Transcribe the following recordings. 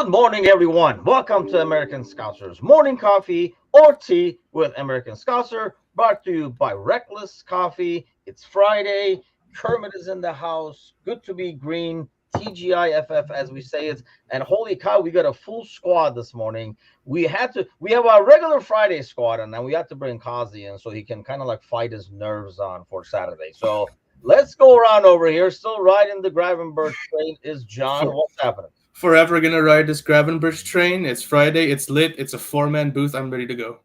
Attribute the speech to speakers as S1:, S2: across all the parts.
S1: Good morning, everyone. Welcome to American Scouser's Morning Coffee or Tea with American Scouser, brought to you by Reckless Coffee. It's Friday. Kermit is in the house. Good to be green. TGIFF, as we say it. And holy cow, we got a full squad this morning. We have our regular Friday squad, and then we had to bring Kazi in so he can kind of like fight his nerves on for Saturday. So let's go around over here. Still riding the Gravenberg train is John. What's happening?
S2: Forever gonna ride this Gravenbridge train. It's Friday. It's lit. It's a four-man booth. I'm ready to go.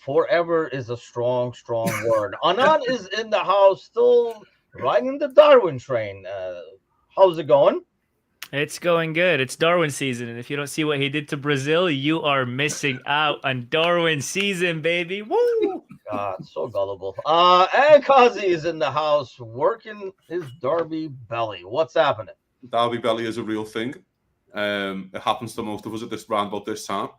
S1: Forever is a strong word. Anand is in the house, still riding the Darwin train. How's it going?
S3: It's going good. It's Darwin season, and if you don't see what he did to Brazil, you are missing out on Darwin season, baby. Woo!
S1: God, so gullible. And Kazi is in the house, working his Derby belly. What's happening?
S4: Derby belly is a real thing. It happens to most of us at this round about this time.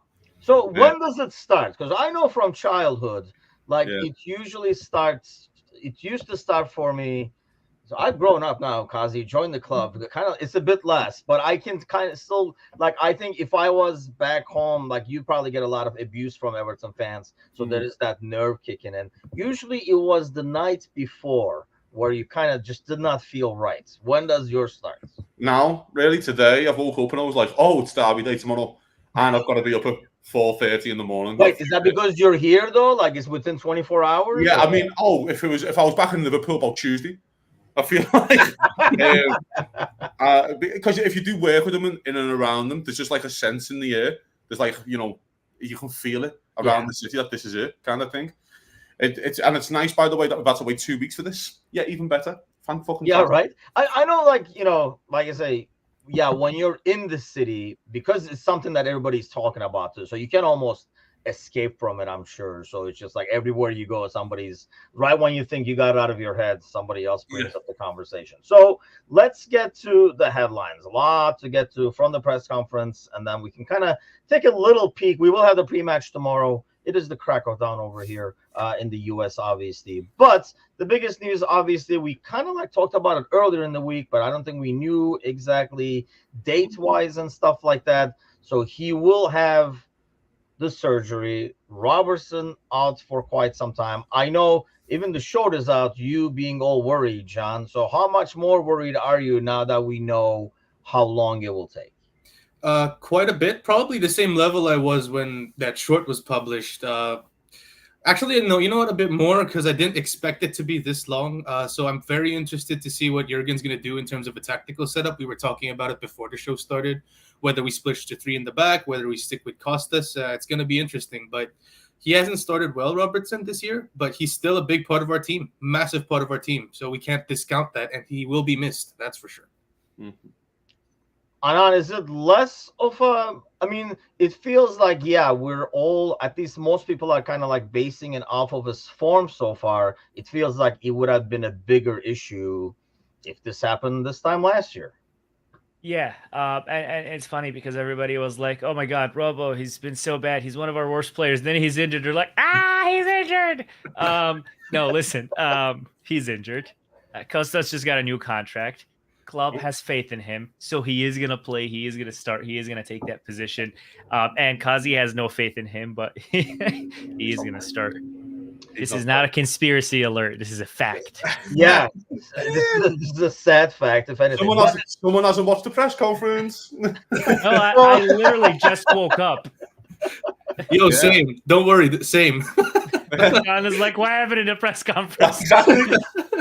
S1: So when does it start? Because I know from childhood, it usually starts. It used to start for me. So I've grown up now, Kazi. Joined the club. It's a bit less, but I can kind of still I think if I was back home, you probably get a lot of abuse from Everton fans. So there is that nerve kicking in. Usually it was the night before where you kind of just did not feel right. When does yours start?
S4: Now, really, today I woke up and I was like, "Oh, it's Derby day tomorrow," and I've got to be up at 4:30 in the morning.
S1: Wait, is that because you're here though? It's within 24 hours?
S4: Yeah, I mean, if I was back in Liverpool about Tuesday, I feel like because if you do work with them in and around them, there's just a sense in the air. There's you can feel it around the city that this is it kind of thing. It's nice, by the way, that we've had to wait 2 weeks for this. Yeah, even better.
S1: Right. I know, like I say, when you're in the city, because it's something that everybody's talking about too, so you can almost escape from it, I'm sure. So it's just everywhere you go, somebody's right when you think you got it out of your head, somebody else brings up the conversation. So let's get to the headlines. A lot to get to from the press conference, and then we can kind of take a little peek. We will have the pre-match tomorrow. It is the Krakow down over here in the U.S., obviously. But the biggest news, obviously, we kind of talked about it earlier in the week, but I don't think we knew exactly date-wise and stuff like that. So he will have the surgery. Robertson out for quite some time. I know even the short is out, you being all worried, John. So how much more worried are you now that we know how long it will take?
S2: Quite a bit. Probably the same level I was when that short was published. Actually, no, you know what? A bit more, because I didn't expect it to be this long. So I'm very interested to see what Jurgen's going to do in terms of a tactical setup. We were talking about it before the show started, whether we split to three in the back, whether we stick with Costas. It's going to be interesting. But he hasn't started well, Robertson, this year, but he's still a big part of our team, massive part of our team. So we can't discount that, and he will be missed. That's for sure.
S4: Mm-hmm.
S1: Anan, is it less of a, it feels like, we're all, at least most people are kind of basing it off of his form so far. It feels like it would have been a bigger issue if this happened this time last year.
S3: Yeah, and it's funny because everybody was like, "Oh my God, Robo, he's been so bad. He's one of our worst players." Then he's injured. They're like, he's injured." No, listen, he's injured. Costas just got a new contract. Club has faith in him, so he is going to play. He is going to start. He is going to take that position. And Kazi has no faith in him, but he is going to start. This is not a conspiracy alert. This is a fact.
S1: Yeah, this is a sad fact. If anything,
S4: someone hasn't watched the press conference.
S3: No, I literally just woke up.
S2: Yo, same. Don't worry, same.
S3: John is like, "What happened in the press conference?"
S4: Exactly.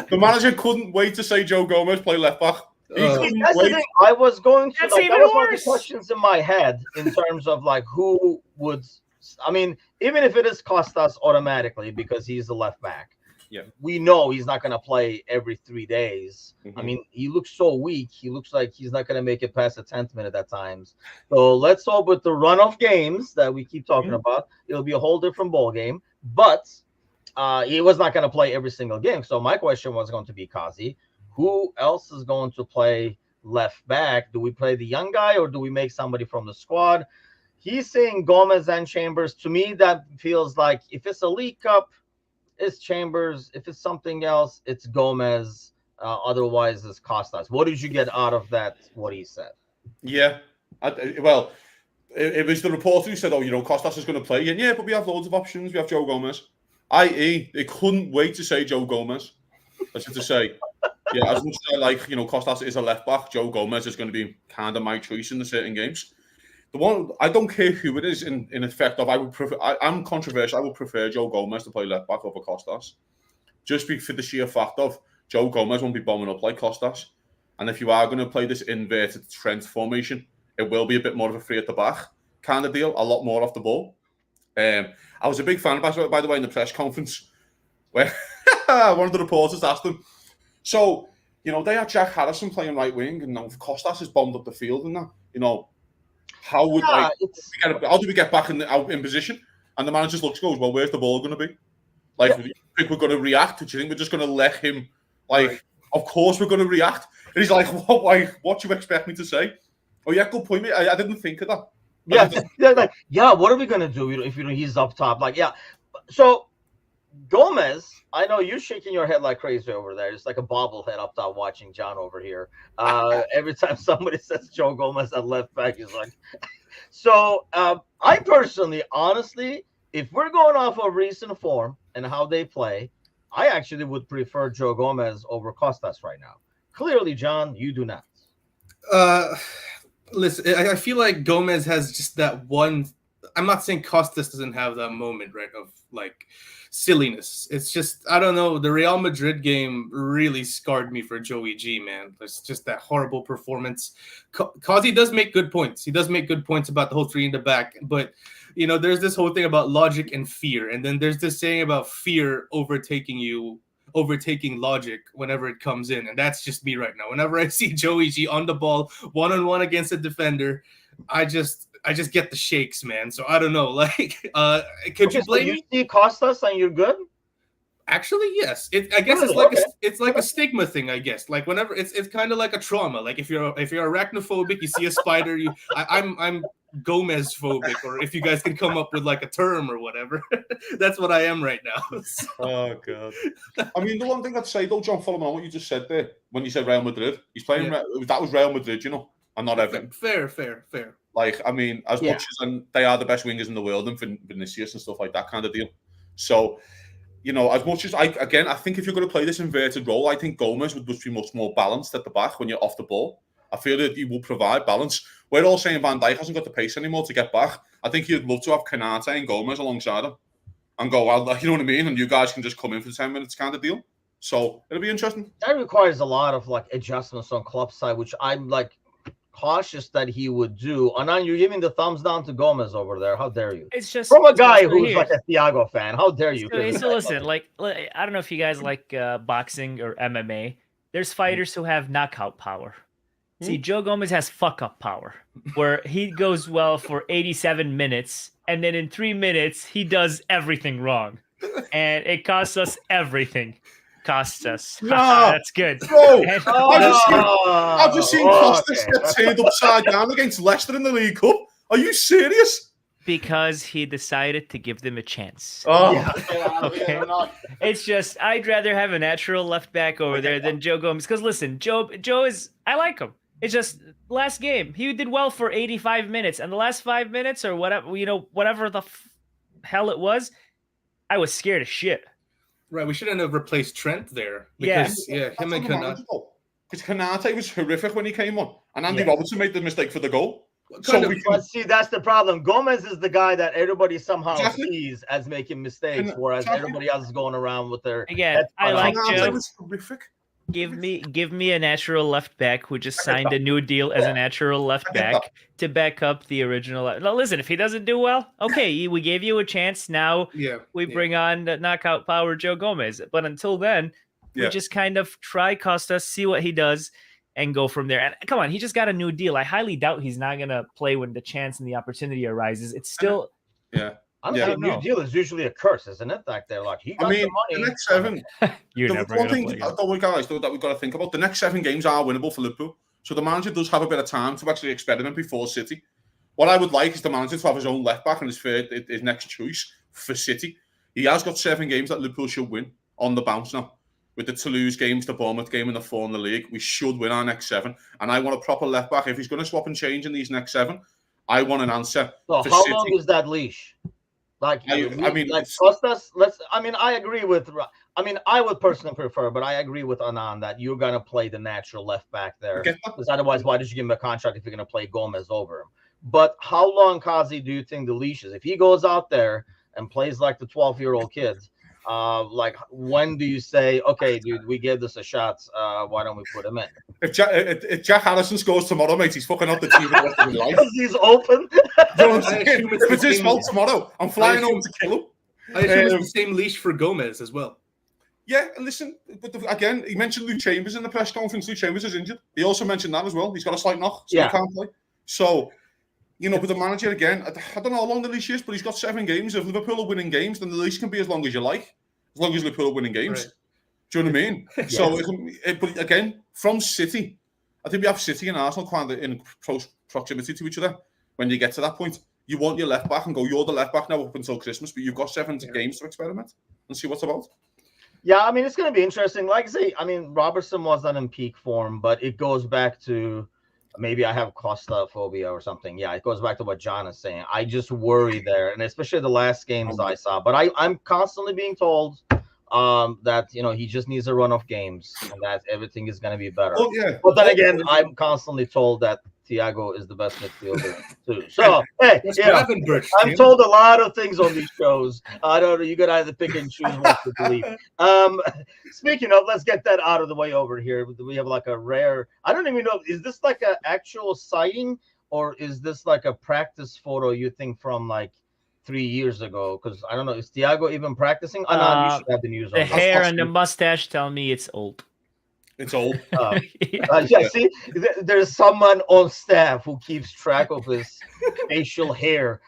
S4: The manager couldn't wait to say Joe Gomez play left back.
S1: That's the thing. I was going to.
S3: That's
S1: that
S3: even
S1: was one of
S3: worse.
S1: the questions in my head in terms of who would. Even if it is Costas automatically because he's the left back, we know he's not going to play every 3 days.
S4: Mm-hmm.
S1: He looks so weak. He looks like he's not going to make it past the 10th minute at times. So let's hope with the run of games that we keep talking about, it'll be a whole different ball game. But he was not going to play every single game. So my question was going to be, Kazi, who else is going to play left back? Do we play the young guy or do we make somebody from the squad? He's saying Gomez and Chambers. To me, that feels like if it's a League Cup, it's Chambers. If it's something else, it's Gomez. Otherwise, it's Costas. What did you get out of that, what he said?
S4: Yeah. Well, it was the reporter who said, "Oh, Costas is going to play." And yeah, but we have loads of options. We have Joe Gomez. I.e., they couldn't wait to say Joe Gomez. That's to say, yeah, as much as I like, Costas is a left back, Joe Gomez is going to be kind of my choice in the certain games. The one I don't care who it is in effect of. I would prefer. I'm controversial. I would prefer Joe Gomez to play left back over Costas, just for the sheer fact of Joe Gomez won't be bombing up like Costas. And if you are going to play this inverted Trent formation, it will be a bit more of a free at the back kind of deal, a lot more off the ball. I was a big fan, by the way, in the press conference, where one of the reporters asked them, so, they had Jack Harrison playing right wing, and now Costas has bombed up the field and that, how do we get back out in position? And the manager goes, well, where's the ball going to be? Like, do you think we're going to react? Do you think we're just going to let him, of course we're going to react? And he's like, what do you expect me to say? Oh, yeah, good point, mate. I didn't think of that.
S1: What are we going to do if he's up top? So Gomez, I know you're shaking your head like crazy over there. It's like a bobblehead up top watching John over here. Every time somebody says Joe Gomez at left back, he's like, so I personally, honestly, if we're going off of recent form and how they play, I actually would prefer Joe Gomez over Costas right now. Clearly, John, you do not.
S2: Listen, I feel like Gomez has just that one. I'm not saying Costas doesn't have that moment, right, of silliness. It's just, I don't know. The Real Madrid game really scarred me for Joey G, man. It's just that horrible performance. Cause he does make good points. He does make good points about the whole three in the back. But, there's this whole thing about logic and fear. And then there's this saying about fear overtaking logic whenever it comes in. And that's just me right now. Whenever I see Joey G on the ball, one-on-one against a defender, I just get the shakes, man. So I don't know. Could you blame me?
S1: You see Costas and you're good?
S2: Actually, yes. I guess it's like a stigma thing. I guess whenever it's kind of like a trauma. Like if you're arachnophobic, you see a spider. I'm Gomez phobic, or if you guys can come up with a term or whatever. That's what I am right now. So.
S4: Oh god. I mean, the one thing I'd say though, John, following on what you just said there, when you said Real Madrid, he's playing. Yeah. That was Real Madrid, and not Everton.
S2: Fair.
S4: I mean, as much as they are the best wingers in the world, and Vinicius and stuff like that kind of deal. So, as much as I think if you're going to play this inverted role, I think Gomez would be much more balanced at the back when you're off the ball. I feel that he will provide balance. We're all saying Van Dijk hasn't got the pace anymore to get back. I think he'd love to have Kanate and Gomez alongside him and go, well, you know what I mean? And you guys can just come in for 10 minutes kind of deal. So it'll be interesting.
S1: That requires a lot of adjustments on Klopp's side, which I'm cautious that he would do. Anand, you're giving the thumbs down to Gomez over there. How dare you?
S3: It's just
S1: from a guy who's a Thiago fan. How dare you?
S3: So listen, I don't know if you guys like boxing or MMA. There's fighters who have knockout power. See, Joe Gomez has fuck-up power, where he goes well for 87 minutes, and then in 3 minutes, he does everything wrong. And it costs us everything. Costs us.
S4: No,
S3: that's good.
S4: Bro, I've just seen Costas get turned upside down against Leicester in the League Cup. Are you serious?
S3: Because he decided to give them a chance.
S4: Oh,
S3: okay. It's just, I'd rather have a natural left back over there than Joe Gomez. Because listen, Joe is, I like him. It's just last game he did well for 85 minutes, and the last 5 minutes or whatever, whatever the hell it was, I was scared of shit.
S2: Right, we shouldn't have replaced Trent there because him and Kanate.
S4: Because Kanate was horrific when he came on, and Andy Robertson made the mistake for the goal.
S1: But see, that's the problem. Gomez is the guy that everybody somehow sees as making mistakes, whereas everybody else is going around with their.
S3: Again, I like Joe.
S4: Was horrific.
S3: Give me a natural left back who just signed a new deal as a natural left back to back up the original. Now, listen, if he doesn't do well, okay, we gave you a chance. Now we bring on the knockout power Joe Gomez. But until then, we just kind of try Costas, see what he does, and go from there. And come on, he just got a new deal. I highly doubt he's not going to play when the chance and the opportunity arises. It's still...
S1: Honestly, a new deal is usually a curse, isn't it? They're like, he got the money.
S4: The next 7.
S3: You're
S4: never one thing that we've got to think about, the next 7 games are winnable for Liverpool. So the manager does have a bit of time to actually experiment before City. What I would like is the manager to have his own left back and his next choice for City. He has got 7 games that Liverpool should win on the bounce now. With the Toulouse games, the Bournemouth game, and the 4 in the league, we should win our next 7. And I want a proper left back. If he's going to swap and change in these next 7, I want an answer.
S1: So
S4: for
S1: how
S4: City.
S1: long is that leash? Like,
S4: I mean,
S1: like trust us. I mean, I agree with. I mean, I would personally prefer, but I agree with Anand that you're gonna play the natural left back there, because otherwise, why did you give him a contract if you're gonna play Gomez over him? But how long, Kazi, do you think the leash is? If he goes out there and plays like the 12-year-old kids, like when do you say, okay, dude, we give this a shot? Why don't we put him in?
S4: If Jack Harrison scores tomorrow, mate, he's fucking out the team for the rest of his life.
S1: Because he's open.
S4: You know what I'm saying? If it's his fault tomorrow, I'm flying home to kill him.
S2: I assume it's the same leash for Gomez as well.
S4: Yeah, and listen, but again, he mentioned Luke Chambers in the press conference. Luke Chambers is injured. He also mentioned that as well. He's got a slight knock, so he can't play. So, you know, with the manager again, I don't know how long the leash is, but he's got 7 games. If Liverpool are winning games, then the leash can be as long as you like, as long as Liverpool are winning games. Right. Do you know what I mean? Yes. So, but again, from City, I think we have City and Arsenal kind of in close proximity to each other. When you get to that point, you want your left back and go, you're the left back now up until Christmas, but you've got 7 games to experiment and see what's about.
S1: Yeah, I mean, it's going to be interesting. Like I say, I mean, Robertson wasn't in peak form, but it goes back to maybe I have claustrophobia or something. Yeah, it goes back to what John is saying. I just worry there, and especially the last games I saw. But I'm constantly being told that, you know, he just needs a run of games and that everything is going to be better.
S4: Oh, yeah.
S1: But then again, I'm constantly told that Thiago is the best midfielder too. So hey, I'm told a lot of things on these shows. I don't know. You gotta either pick and choose what to believe. Speaking of, let's get that out of the way over here. We have like a rare. I don't even know. Is this like an actual sighting or is this like a practice photo? You think from like 3 years ago? Because I don't know. Is Thiago even practicing? You should have the news.
S3: The hair and the mustache tell me it's old.
S4: It's old.
S1: See, there's someone on staff who keeps track of his facial hair,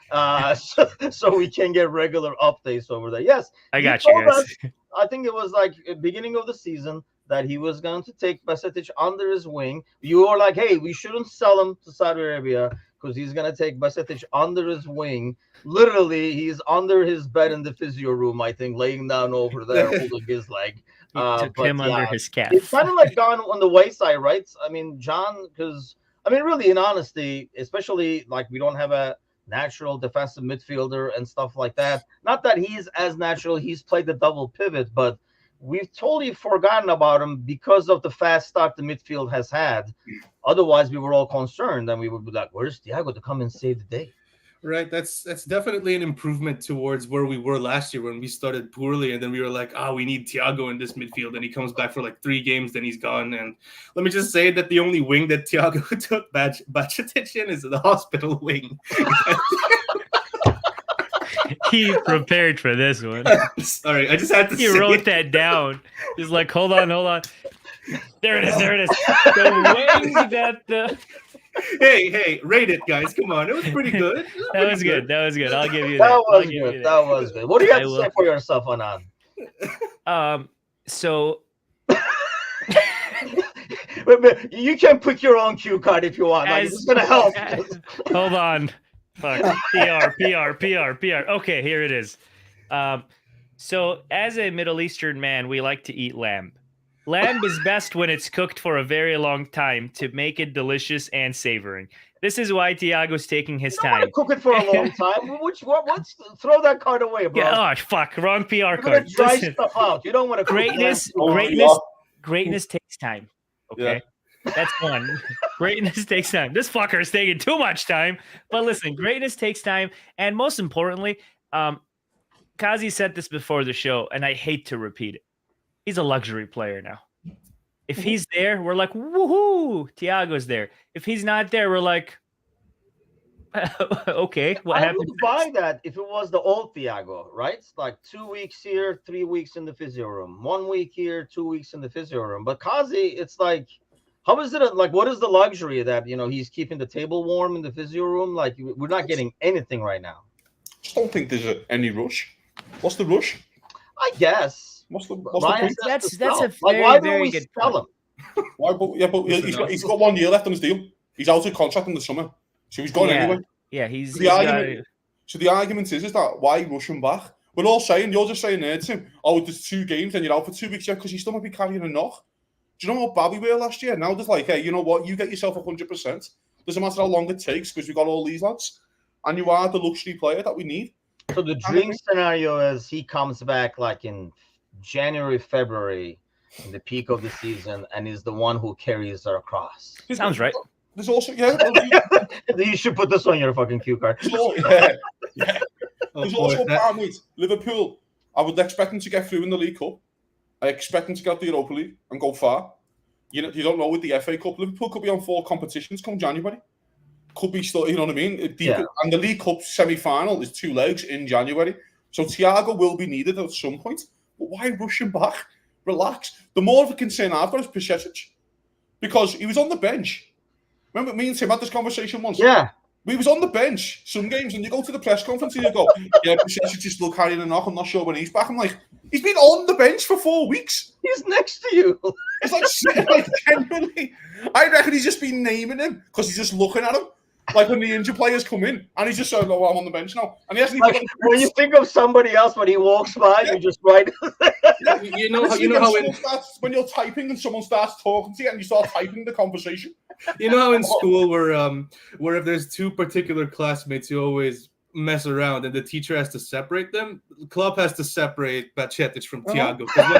S1: so we can get regular updates over there. Yes,
S3: I got you guys.
S1: I think it was like beginning of the season that he was going to take Bajcetic under his wing. You were like, hey, we shouldn't sell him to Saudi Arabia because he's going to take Bajcetic under his wing. Literally, he's under his bed in the physio room, I think, laying down over there, holding his leg.
S3: Took him under his calf.
S1: It's kind of like gone on the wayside, right? I mean, John, because I mean, really, in honesty, especially like we don't have a natural defensive midfielder and stuff like that. Not that he's as natural; he's played the double pivot, but we've totally forgotten about him because of the fast start the midfield has had. Otherwise, we were all concerned, and we would be like, "Where's Thiago to come and save the day?"
S2: Right, that's definitely an improvement towards where we were last year when we started poorly, and then we were like, we need Thiago in this midfield, and he comes back for like 3 games, then he's gone. And let me just say that the only wing that Thiago took Bajcetic in is the hospital wing.
S3: He prepared for this one.
S2: Sorry, I just had to
S3: He wrote that down. He's like, hold on. There it is. The wing that
S2: Hey, rate it, guys. Come on. It was pretty good.
S3: That was good. I'll give you
S1: that.
S3: That
S1: was good. What do you have to say for yourself, Anand?
S3: So
S1: you can pick your own cue card if you want. Like, it's gonna help.
S3: Hold on. Fuck. PR. Okay, here it is. So as a Middle Eastern man, we like to eat lamb. Lamb is best when it's cooked for a very long time to make it delicious and savoring. This is why Thiago's taking his time.
S1: Cook it for a long time. What's throw that card away, bro.
S3: Yeah, fuck, wrong PR
S1: You're
S3: card.
S1: Dry stuff out. You don't want
S3: to greatness takes time. Okay. Yeah. That's one. Greatness takes time. This fucker is taking too much time. But listen, greatness takes time. And most importantly, Kazi said this before the show, and I hate to repeat it. He's a luxury player now. If he's there, we're like, woohoo, Thiago's there. If he's not there, we're like, okay, what happened?
S1: I would buy that if it was the old Thiago, right? It's like 2 weeks here, 3 weeks in the physio room. 1 week here, 2 weeks in the physio room. But Kazi, it's like, how is it? Like, what is the luxury that, you know, he's keeping the table warm in the physio room? Like, we're not getting anything right now.
S4: I just don't think there's any rush. What's the rush?
S1: I guess.
S4: What's the point?
S3: That's a very good
S1: sell him?
S4: Why? But he's got 1 year left on his deal. He's out of contract in the summer, so he's gone anyway.
S3: Yeah,
S4: So the argument is that why rush him back? We're all saying, you're just saying there to him, there's 2 games and you're out for 2 weeks, because he still might be carrying a knock. Do you know what bad we were last year? Now there's like, hey, you know what? You get yourself 100%. Doesn't matter how long it takes because we got all these lads, and you are the luxury player that we need.
S1: So the dream scenario is he comes back like in January, February, in the peak of the season, and is the one who carries our cross.
S3: Sounds right.
S4: There's also
S1: You should put this on your fucking cue card.
S4: There's also part with Liverpool. I would expect them to get through in the League Cup. I expect them to get the Europa League and go far. You don't know with the FA Cup. Liverpool could be on 4 competitions come January. Could be still, you know what I mean? And the League Cup semi-final is 2 legs in January. So Thiago will be needed at some point. But why rush him back? Relax. The more of a concern I've got is Pjanic. Because he was on the bench. Remember, me and Tim had this conversation once?
S1: Yeah.
S4: We was on the bench some games, and you go to the press conference and you go, yeah, Pjanic is still carrying a knock. I'm not sure when he's back. I'm like, he's been on the bench for 4 weeks.
S1: He's next to you.
S4: It's like, genuinely. I reckon he's just been naming him because he's just looking at him. Like when the injured players come in, and he's just saying, "Oh, I'm on the bench now," and he hasn't even.
S1: When you think of somebody else when he walks by, you just write.
S4: You know how when you're typing and someone starts talking to you, and you start typing the conversation.
S2: You know how in school where if there's 2 particular classmates, you always mess around, and the teacher has to separate them. Klopp has to separate Pjanic from Thiago because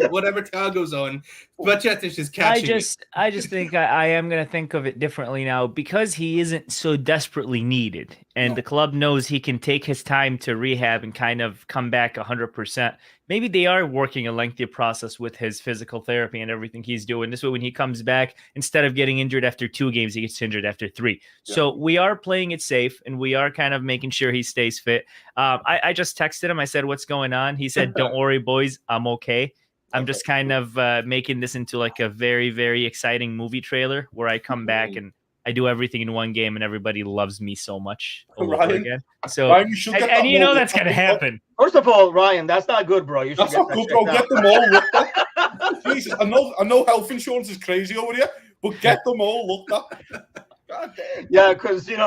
S2: whatever Thiago's on, Pjanic is catching.
S3: I just think I am going to think of it differently now because he isn't so desperately needed, and the club knows he can take his time to rehab and kind of come back 100%. Maybe they are working a lengthy process with his physical therapy and everything he's doing. This way, when he comes back, instead of getting injured after 2 games, he gets injured after 3. Yeah. So we are playing it safe, and we are kind of making sure he stays fit. I just texted him. I said, "What's going on?" He said, "Don't worry, boys. I'm okay." I'm just kind of making this into like a very, very exciting movie trailer where I come back and I do everything in one game, and everybody loves me so much over again. So,
S4: Ryan,
S3: and you know that's going to happen.
S1: First of all, Ryan, that's not good, bro. You should
S4: that's not good, bro. Get them all looked at. Jesus, I know health insurance is crazy over here, but get them all looked at. God damn.
S1: Yeah, because you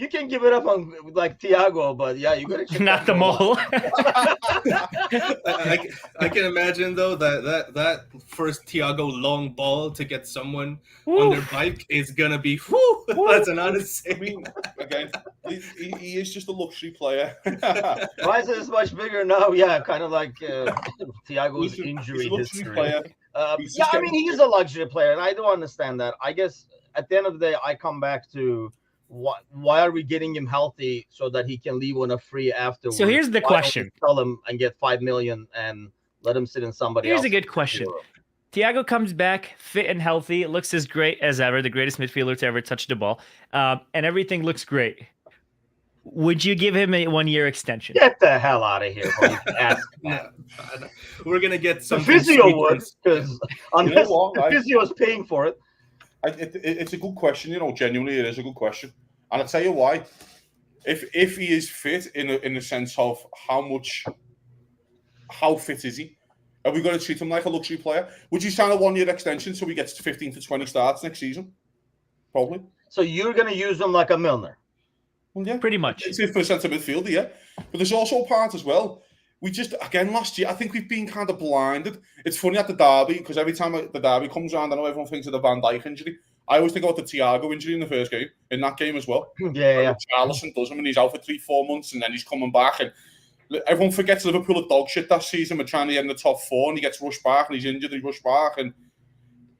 S1: can give it up on like Thiago, but yeah, you gotta check
S3: not the mole.
S2: I can imagine though that first Thiago long ball to get someone on their bike is gonna be that's an honest saying.
S4: Again, he is just a luxury player.
S1: Why is it much bigger now? Yeah, kind of like Thiago's injury history.
S4: Player.
S1: I mean, he's a luxury player, and I do understand that. I guess at the end of the day, I come back to why are we getting him healthy so that he can leave on a free afterwards?
S3: So here's the question:
S1: sell him and get $5 million and let him sit in somebody else.
S3: Here's a good question. Thiago comes back fit and healthy. It looks as great as ever, the greatest midfielder to ever touch the ball, and everything looks great. Would you give him a 1-year extension?
S1: Get the hell out of here!
S2: We're gonna get some
S1: physio would, because unless the physio is paying for it.
S4: It's a good question, genuinely it is a good question. And I'll tell you why. If he is fit in the sense of how fit is he? Are we going to treat him like a luxury player? Would you sign a 1-year extension so he gets 15 to 20 starts next season? Probably.
S1: So you're going to use him like a Milner?
S3: Well, yeah. Pretty much.
S4: It's for a centre midfielder, yeah. But there's also a part as well. We just, again, last year, I think we've been kind of blinded. It's funny at the derby, because every time the derby comes around, I know everyone thinks of the Van Dijk injury. I always think about the Thiago injury in the first game, in that game as well.
S1: Yeah.
S4: Charlison does him, and he's out for 3-4 months, and then he's coming back. And everyone forgets Liverpool are dog shit that season. We're trying to get in the top 4, and he gets rushed back, and he's injured, and he rushed back. And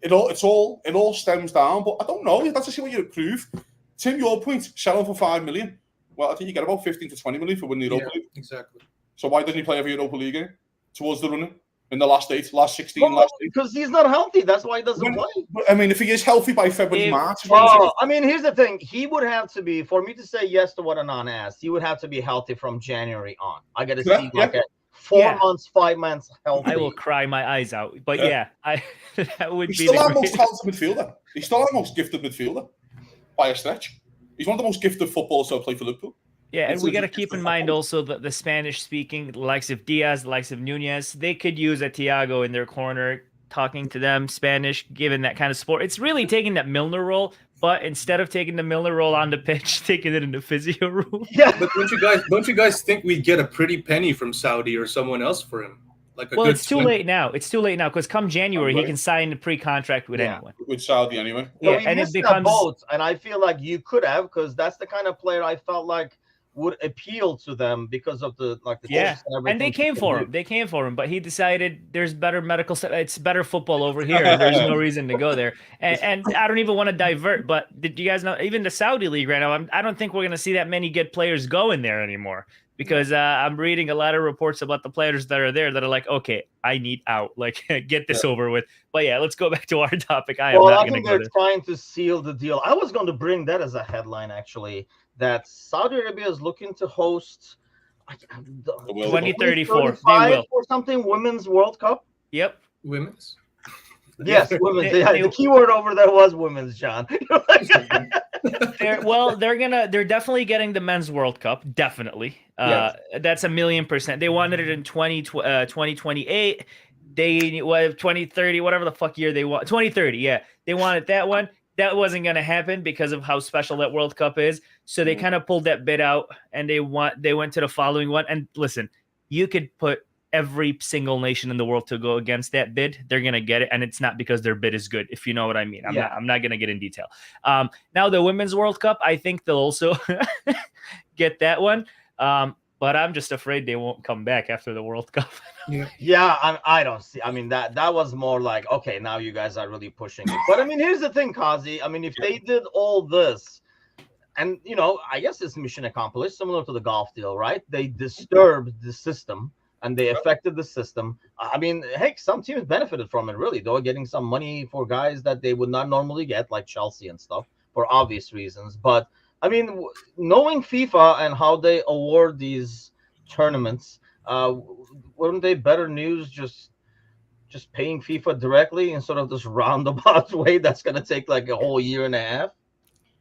S4: it all stems down. But I don't know. That's actually what you prove. Tim, your point, sell him for 5 million. Well, I think you get about 15 to 20 million for winning the Europa League.
S2: Exactly.
S4: So why doesn't he play every Europa League game towards the running in the last 16, last 8?
S1: Because he's not healthy. That's why he doesn't play.
S4: I mean, if he is healthy by February, March.
S1: I mean, here's the thing. He would have to be, for me to say yes to what Anan asked, he would have to be healthy from January on. I got to see a 4 months, 5 months healthy.
S3: I will cry my eyes out. But that would be
S4: still our most talented midfielder. He's still our most gifted midfielder by a stretch. He's one of the most gifted footballers to ever play for Liverpool.
S3: Yeah, and we got to keep in mind also that the Spanish-speaking, the likes of Diaz, the likes of Nunez, they could use a Thiago in their corner, talking to them Spanish, given that kind of support. It's really taking that Milner role, but instead of taking the Milner role on the pitch, taking it in the physio room.
S2: Yeah, but don't you guys think we'd get a pretty penny from Saudi or someone else for him? like a
S3: Well,
S2: good
S3: it's too
S2: swing.
S3: late now. It's too late now because come January he
S4: Right.
S3: can sign a pre-contract with
S1: Yeah.
S3: anyone.
S4: with Saudi anyway.
S1: So
S3: Yeah,
S1: we
S3: and it
S1: missed that
S3: becomes
S1: boat, and I feel like you could have, because that's the kind of player I felt like would appeal to them because of the
S3: yeah.
S1: chips and everything.
S3: And they
S1: he
S3: came
S1: can
S3: for
S1: do.
S3: him. They came for him, but he decided there's better medical stuff. It's better football over here, and there's no reason to go there. And I don't even want to divert, but did you guys know even the Saudi league right now? I don't think we're going to see that many good players go in there anymore because I'm reading a lot of reports about the players that are there that are like, okay, I need out, like get this over with. But yeah, let's go back to our topic. I am
S1: Well,
S3: not
S1: I
S3: going to
S1: think
S3: go
S1: they're
S3: there.
S1: trying to seal the deal. I was going to bring that as a headline, actually, that Saudi Arabia is looking to host
S4: The World Cup.
S3: 2034. They
S1: 2035
S3: will.
S1: or something, Women's World Cup.
S3: Yep.
S2: Women's.
S1: Yes, women's.
S3: They-
S1: The keyword over there was women's, John.
S3: They're definitely getting the men's World Cup. Definitely.
S1: Yes.
S3: That's 1,000,000%. They wanted it in 2028. They 2030, whatever the fuck year they want. 2030, yeah. They wanted that one. That wasn't gonna happen because of how special that World Cup is. So they kind of pulled that bid out and they went to the following one. And listen, you could put every single nation in the world to go against that bid, they're gonna get it, and it's not because their bid is good, if you know what I mean. I'm not gonna get in detail. Now the Women's World Cup, I think they'll also get that one. But I'm just afraid they won't come back after the World Cup.
S1: Yeah, I don't see. I mean, that was more like, okay, now you guys are really pushing it. But I mean, here's the thing, Kazi. I mean, if they did all this, and I guess it's mission accomplished, similar to the golf deal, right? They disturbed the system and they affected the system. I mean, heck, some teams benefited from it, really. They were getting some money for guys that they would not normally get, like Chelsea and stuff, for obvious reasons. But I mean, knowing FIFA and how they award these tournaments, weren't they better news just paying FIFA directly instead of this roundabout way that's going to take like a whole year and a half?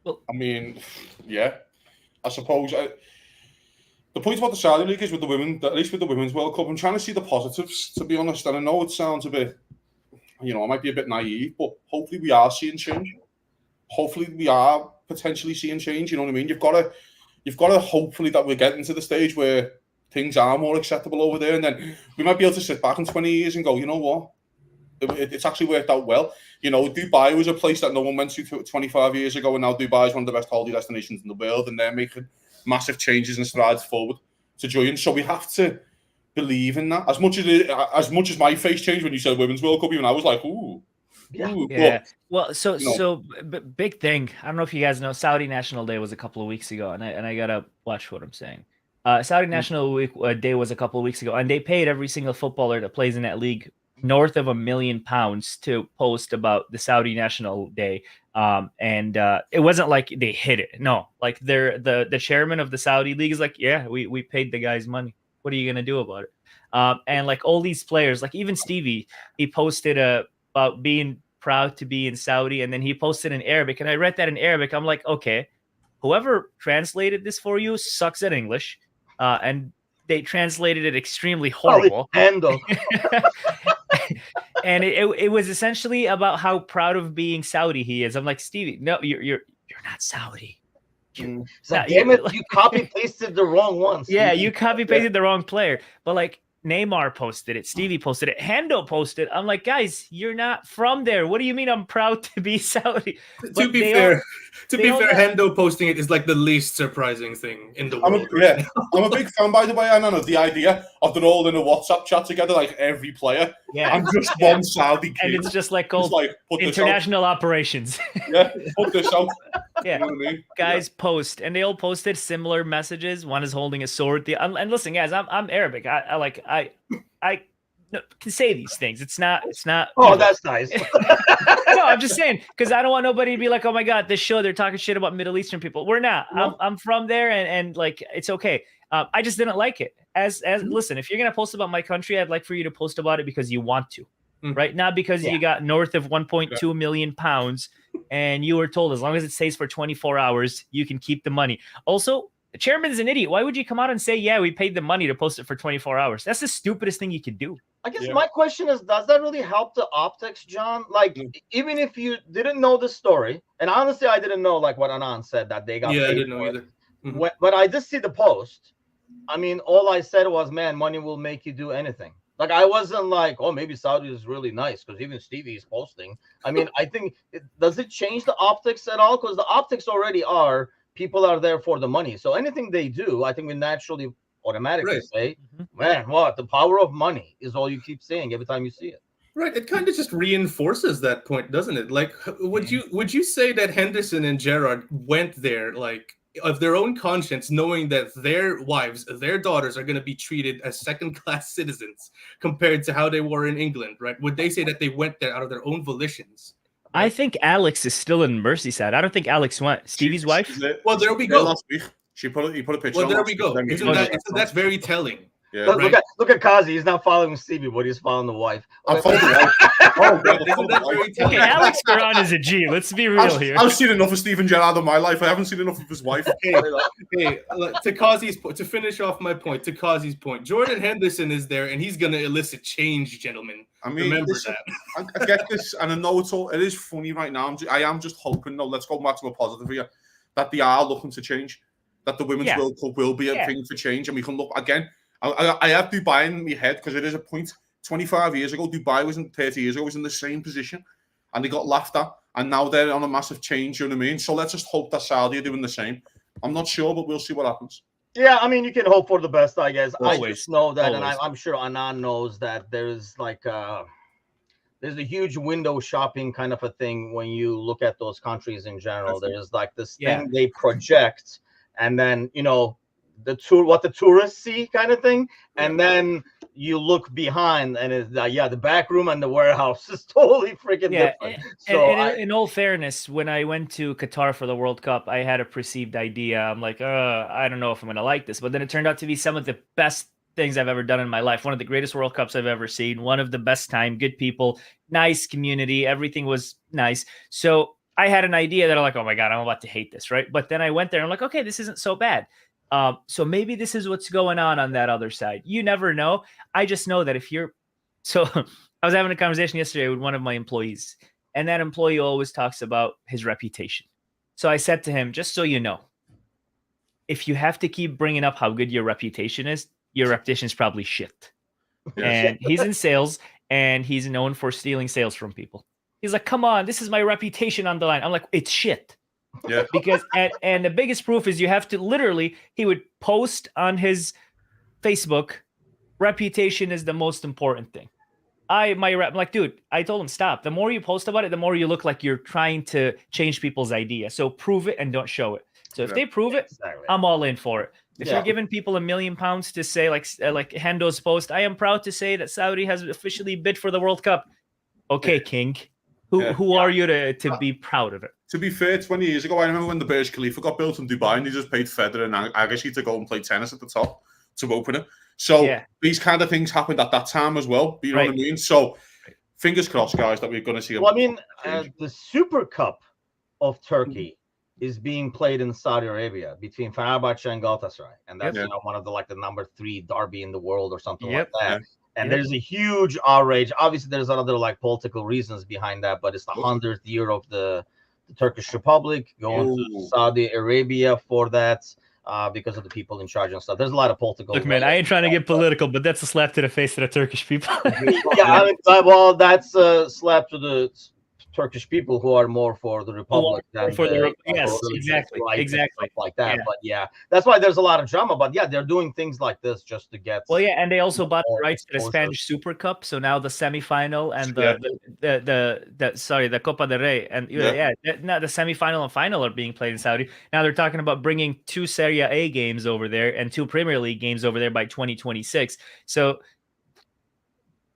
S4: Well, I mean, yeah, I suppose. The point about the Saudi League is with the women, at least with the Women's World Cup, I'm trying to see the positives, to be honest. And I know it sounds a bit, I might be a bit naive, but hopefully we are seeing change. Hopefully we are potentially seeing change. You know what I mean? You've got to hopefully that we're getting to the stage where things are more acceptable over there, and then we might be able to sit back in 20 years and go, you know what? It's actually worked out well. Dubai was a place that no one went to 25 years ago, and now Dubai is one of the best holiday destinations in the world, and they're making massive changes and strides forward to join. So we have to believe in that. As much as my face changed when you said Women's World Cup, even I was like, ooh.
S3: Yeah. Well, so big thing. I don't know if you guys know, Saudi National Day was a couple of weeks ago, and I gotta watch what I'm saying. Saudi National Day was a couple of weeks ago, and they paid every single footballer that plays in that league north of £1 million to post about the Saudi National Day. And it wasn't like they hid it. No, like the chairman of the Saudi league is like, yeah, we paid the guys money. What are you gonna do about it? And like all these players, like even Stevie, he posted about being proud to be in Saudi, and then he posted in Arabic, and I read that in Arabic. I'm like, okay, whoever translated this for you sucks at English, and they translated it extremely horrible. And it was essentially about how proud of being Saudi he is. I'm like, Stevie, no, you're not Saudi.
S1: Damn it, you copy pasted the wrong one. Stevie.
S3: Yeah, you copy pasted the wrong player. But like Neymar posted it, Stevie posted it, Hendo posted. I'm like, guys, you're not from there. What do you mean I'm proud to be Saudi?
S2: To be fair, Hendo posting it is like the least surprising thing in the world.
S4: I'm a big fan, by the way, Anna, of the idea of they're all in a WhatsApp chat together, like every player.
S3: Yeah.
S4: I'm just one Saudi kid.
S3: And it's just like called
S4: put
S3: international operations.
S4: Yeah, put this out.
S3: Yeah,
S4: you know what I mean?
S3: Guys post, and they all posted similar messages. One is holding a sword. And listen, guys, I'm Arabic. I can say these things. It's not.
S1: Oh, that's nice.
S3: No, I'm just saying because I don't want nobody to be like, oh my god, this show they're talking shit about Middle Eastern people. We're not. No. I'm from there, and like it's okay. I just didn't like it. Listen, if you're gonna post about my country, I'd like for you to post about it because you want to. Right? Not because you got north of 1.2 million pounds and you were told as long as it stays for 24 hours, you can keep the money. Also, the chairman's an idiot. Why would you come out and say, yeah, we paid the money to post it for 24 hours? That's the stupidest thing you could do.
S1: I guess my question is, does that really help the optics, John? Like, even if you didn't know the story, and honestly, I didn't know like what Anand said that they got paid.
S2: I didn't know either.
S1: But I did see the post. I mean, all I said was, man, money will make you do anything. Like I wasn't like, oh, maybe Saudi is really nice because even Stevie is posting. I mean, I think does it change the optics at all? Because the optics already are people are there for the money. So anything they do, I think we naturally automatically say, man, what the power of money is all you keep saying every time you see it.
S2: Right, it kind of just reinforces that point, doesn't it? Like, would you say that Henderson and Gerrard went there like of their own conscience, knowing that their wives, their daughters are going to be treated as second-class citizens compared to how they were in England, right? Would they say that they went there out of their own volitions? Right?
S3: I think Alex is still in Merseyside. I don't think Alex went. Stevie's wife?
S2: Well, there we go.
S4: Last week. He put a picture.
S2: Well, there we go. That's very telling.
S1: Yeah. Look at Kazi. He's not following Stevie, but he's following the wife.
S4: I'm following the wife.
S2: Isn't that very telling?
S3: Okay, Alex Ferran is a G. Let's be real here.
S4: I've seen enough of Steven Gerrard in my life. I haven't seen enough of his wife.
S2: Hey, to Kazi's point, to finish off my point, to Kazi's point, Jordan Henderson is there, and he's going to elicit change, gentlemen.
S4: I mean,
S2: remember
S4: listen,
S2: that.
S4: I get this, and I know it is funny right now. I am just hoping, though, let's go back to a positive here, that they are looking to change, that the Women's World Cup will be a thing for change, and we can look again. I have Dubai in my head because it is a point. 25 years ago, Dubai was 30 years ago, was in the same position, and they got laughed at, and now they're on a massive change. You know what I mean? So let's just hope that Saudi are doing the same. I'm not sure, but we'll see what happens.
S1: Yeah, I mean, you can hope for the best, I guess.
S3: Always.
S1: I just know that, and I'm sure Anand knows that there's like there's a huge window shopping kind of a thing when you look at those countries in general. There's like this thing they project, and then what the tourists see kind of thing, and then you look behind and it's the back room and the warehouse is totally freaking different. So
S3: in all fairness, when I went to Qatar for the World Cup, I had a perceived idea. I'm like, I don't know if I'm gonna like this, but then it turned out to be some of the best things I've ever done in my life. One of the greatest World Cups I've ever seen, one of the best time, good people, nice community, everything was nice. So I had an idea that I'm like, oh my God, I'm about to hate this, right? But then I went there and I'm like, okay, this isn't so bad. So maybe this is what's going on that other side. You never know. I just know that if you're so I was having a conversation yesterday with one of my employees, and that employee always talks about his reputation. So I said to him, just so you know, if you have to keep bringing up how good your reputation is probably shit. And he's in sales and he's known for stealing sales from people. He's like, come on, this is my reputation on the line. I'm like, it's shit.
S4: Yeah.
S3: Because and the biggest proof is you have to literally, he would post on his Facebook, reputation is the most important thing. I'm like, dude, I told him stop. The more you post about it, the more you look like you're trying to change people's idea. So prove it and don't show it. So if they prove it, I'm all in for it. If you're giving people £1 million to say like Hendo's post, I am proud to say that Saudi has officially bid for the World Cup. Okay, King. Who are you to be proud of it?
S4: To be fair, 20 years ago, I remember when the Burj Khalifa got built in Dubai and they just paid Federer and Agassi to go and play tennis at the top to open it. So these kind of things happened at that time as well. You know what I mean? So fingers crossed, guys, that we're going to see.
S1: Well, I mean, the Super Cup of Turkey is being played in Saudi Arabia between Fenerbahce and Galatasaray. And that's one of the number 3 derby in the world or something like that. And there's a huge outrage. Obviously, there's other political reasons behind that, but it's the 100th year of the Turkish Republic going to Saudi Arabia for that because of the people in charge and stuff. There's a lot of political.
S3: Look, man, I ain't trying to get political, but that's a slap to the face of the Turkish people.
S1: Well, that's a slap to the Turkish people who are more for the Republic than
S3: exactly
S1: like that. But that's why there's a lot of drama. But they're doing things like this just to get.
S3: Well, and they also bought the rights to the Spanish Super Cup, so now the semifinal and the Copa del Rey and now the semifinal and final are being played in Saudi. Now they're talking about bringing 2 Serie A games over there and 2 Premier League games over there by 2026. So.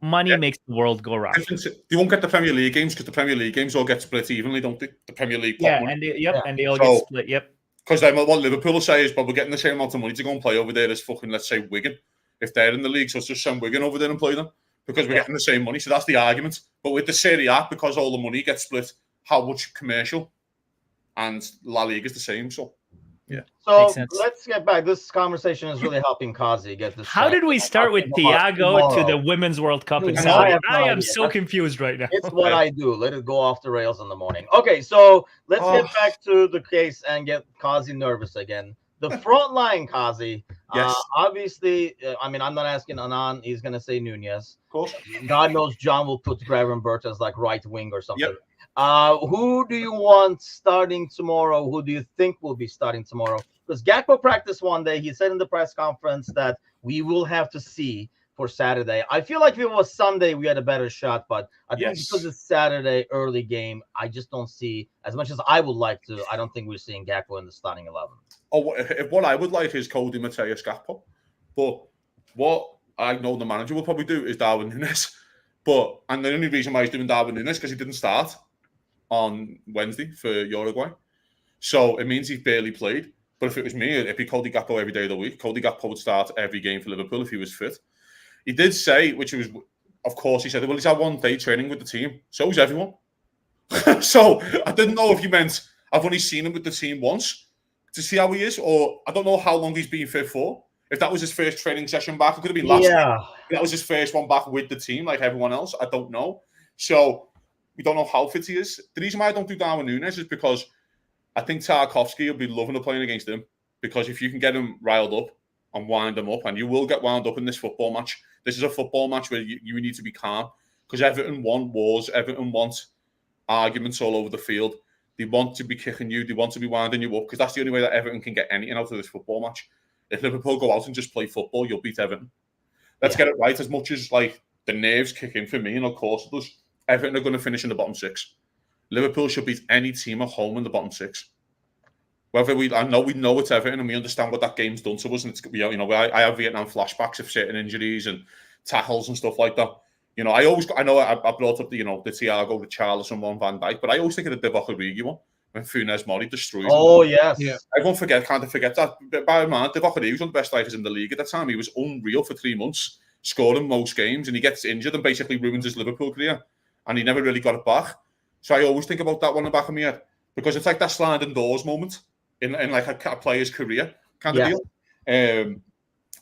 S3: Money makes the world go round.
S4: They won't get the Premier League games because the Premier League games all get split evenly, don't they? The Premier League.
S3: And they all get split. Yep.
S4: Because then what Liverpool say is, but we're getting the same amount of money to go and play over there as fucking, let's say, Wigan, if they're in the league. So it's just send Wigan over there and play them because we're getting the same money. So that's the argument. But with the Serie A, because all the money gets split, how much commercial, and La Liga is the same. So. Yeah.
S1: So let's get back. This conversation is really helping Kazi get this.
S3: How did we start with Thiago to the Women's World Cup in Saudi? I am so confused right now.
S1: It's what I do. Let it go off the rails in the morning. Okay, so let's get back to the case and get Kazi nervous again. The front line, Kazi.
S4: Yes.
S1: Obviously, I mean, I'm not asking Anan. He's going to say Nunez.
S4: Of course.
S1: God knows John will put Gravenberch as like right wing or something.
S4: Yep.
S1: Who do you want starting tomorrow? Who do you think will be starting tomorrow? Because Gakpo practiced one day. He said in the press conference that we will have to see for Saturday. I feel like if it was Sunday, we had a better shot, but I think because it's Saturday early game, I just don't see, as much as I would like to, I don't think we're seeing Gakpo in the starting 11.
S4: Oh, what I would like is Cody Mateus Gakpo, but what I know the manager will probably do is Darwin Núñez. And the only reason why he's doing Darwin Núñez because he didn't start on Wednesday for Uruguay, so it means he's barely played. But if it was me, it'd be Cody Gakpo every day of the week. Cody Gakpo would start every game for Liverpool if he was fit. He did say, which was, of course, he said, well, he's had one day training with the team. So is everyone. So I didn't know if he meant I've only seen him with the team once to see how he is, or I don't know how long he's been fit for. If that was his first training session back, it could have been last week. That was his first one back with the team, like everyone else. I don't know. So we don't know how fit he is. The reason why I don't do Darwin Núñez is because I think Tarkowski will be loving playing against him, because if you can get him riled up and wind him up, and you will get wound up in this football match. This is a football match where you need to be calm, because Everton want wars. Everton want arguments all over the field. They want to be kicking you. They want to be winding you up, because that's the only way that Everton can get anything out of this football match. If Liverpool go out and just play football, you'll beat Everton. Let's get it right. As much as like the nerves kick in for me, and of course it does, Everton are going to finish in the bottom six. Liverpool should beat any team at home in the bottom six. I know it's Everton, and we understand what that game's done to us. And it's, I have Vietnam flashbacks of certain injuries and tackles and stuff like that. I brought up the Thiago, the Charleston one, Van Dijk, but I always think of the Divock Origi one when Funes Mori destroys him.
S1: Oh, yes.
S4: Yeah. Everyone can't forget that. But by man, Divock Origi was one of the best strikers in the league at that time. He was unreal for 3 months, scoring most games, and he gets injured and basically ruins his Liverpool career. And he never really got it back. So I always think about that one in the back of my head, because it's like that sliding doors moment in like a player's career kind of deal.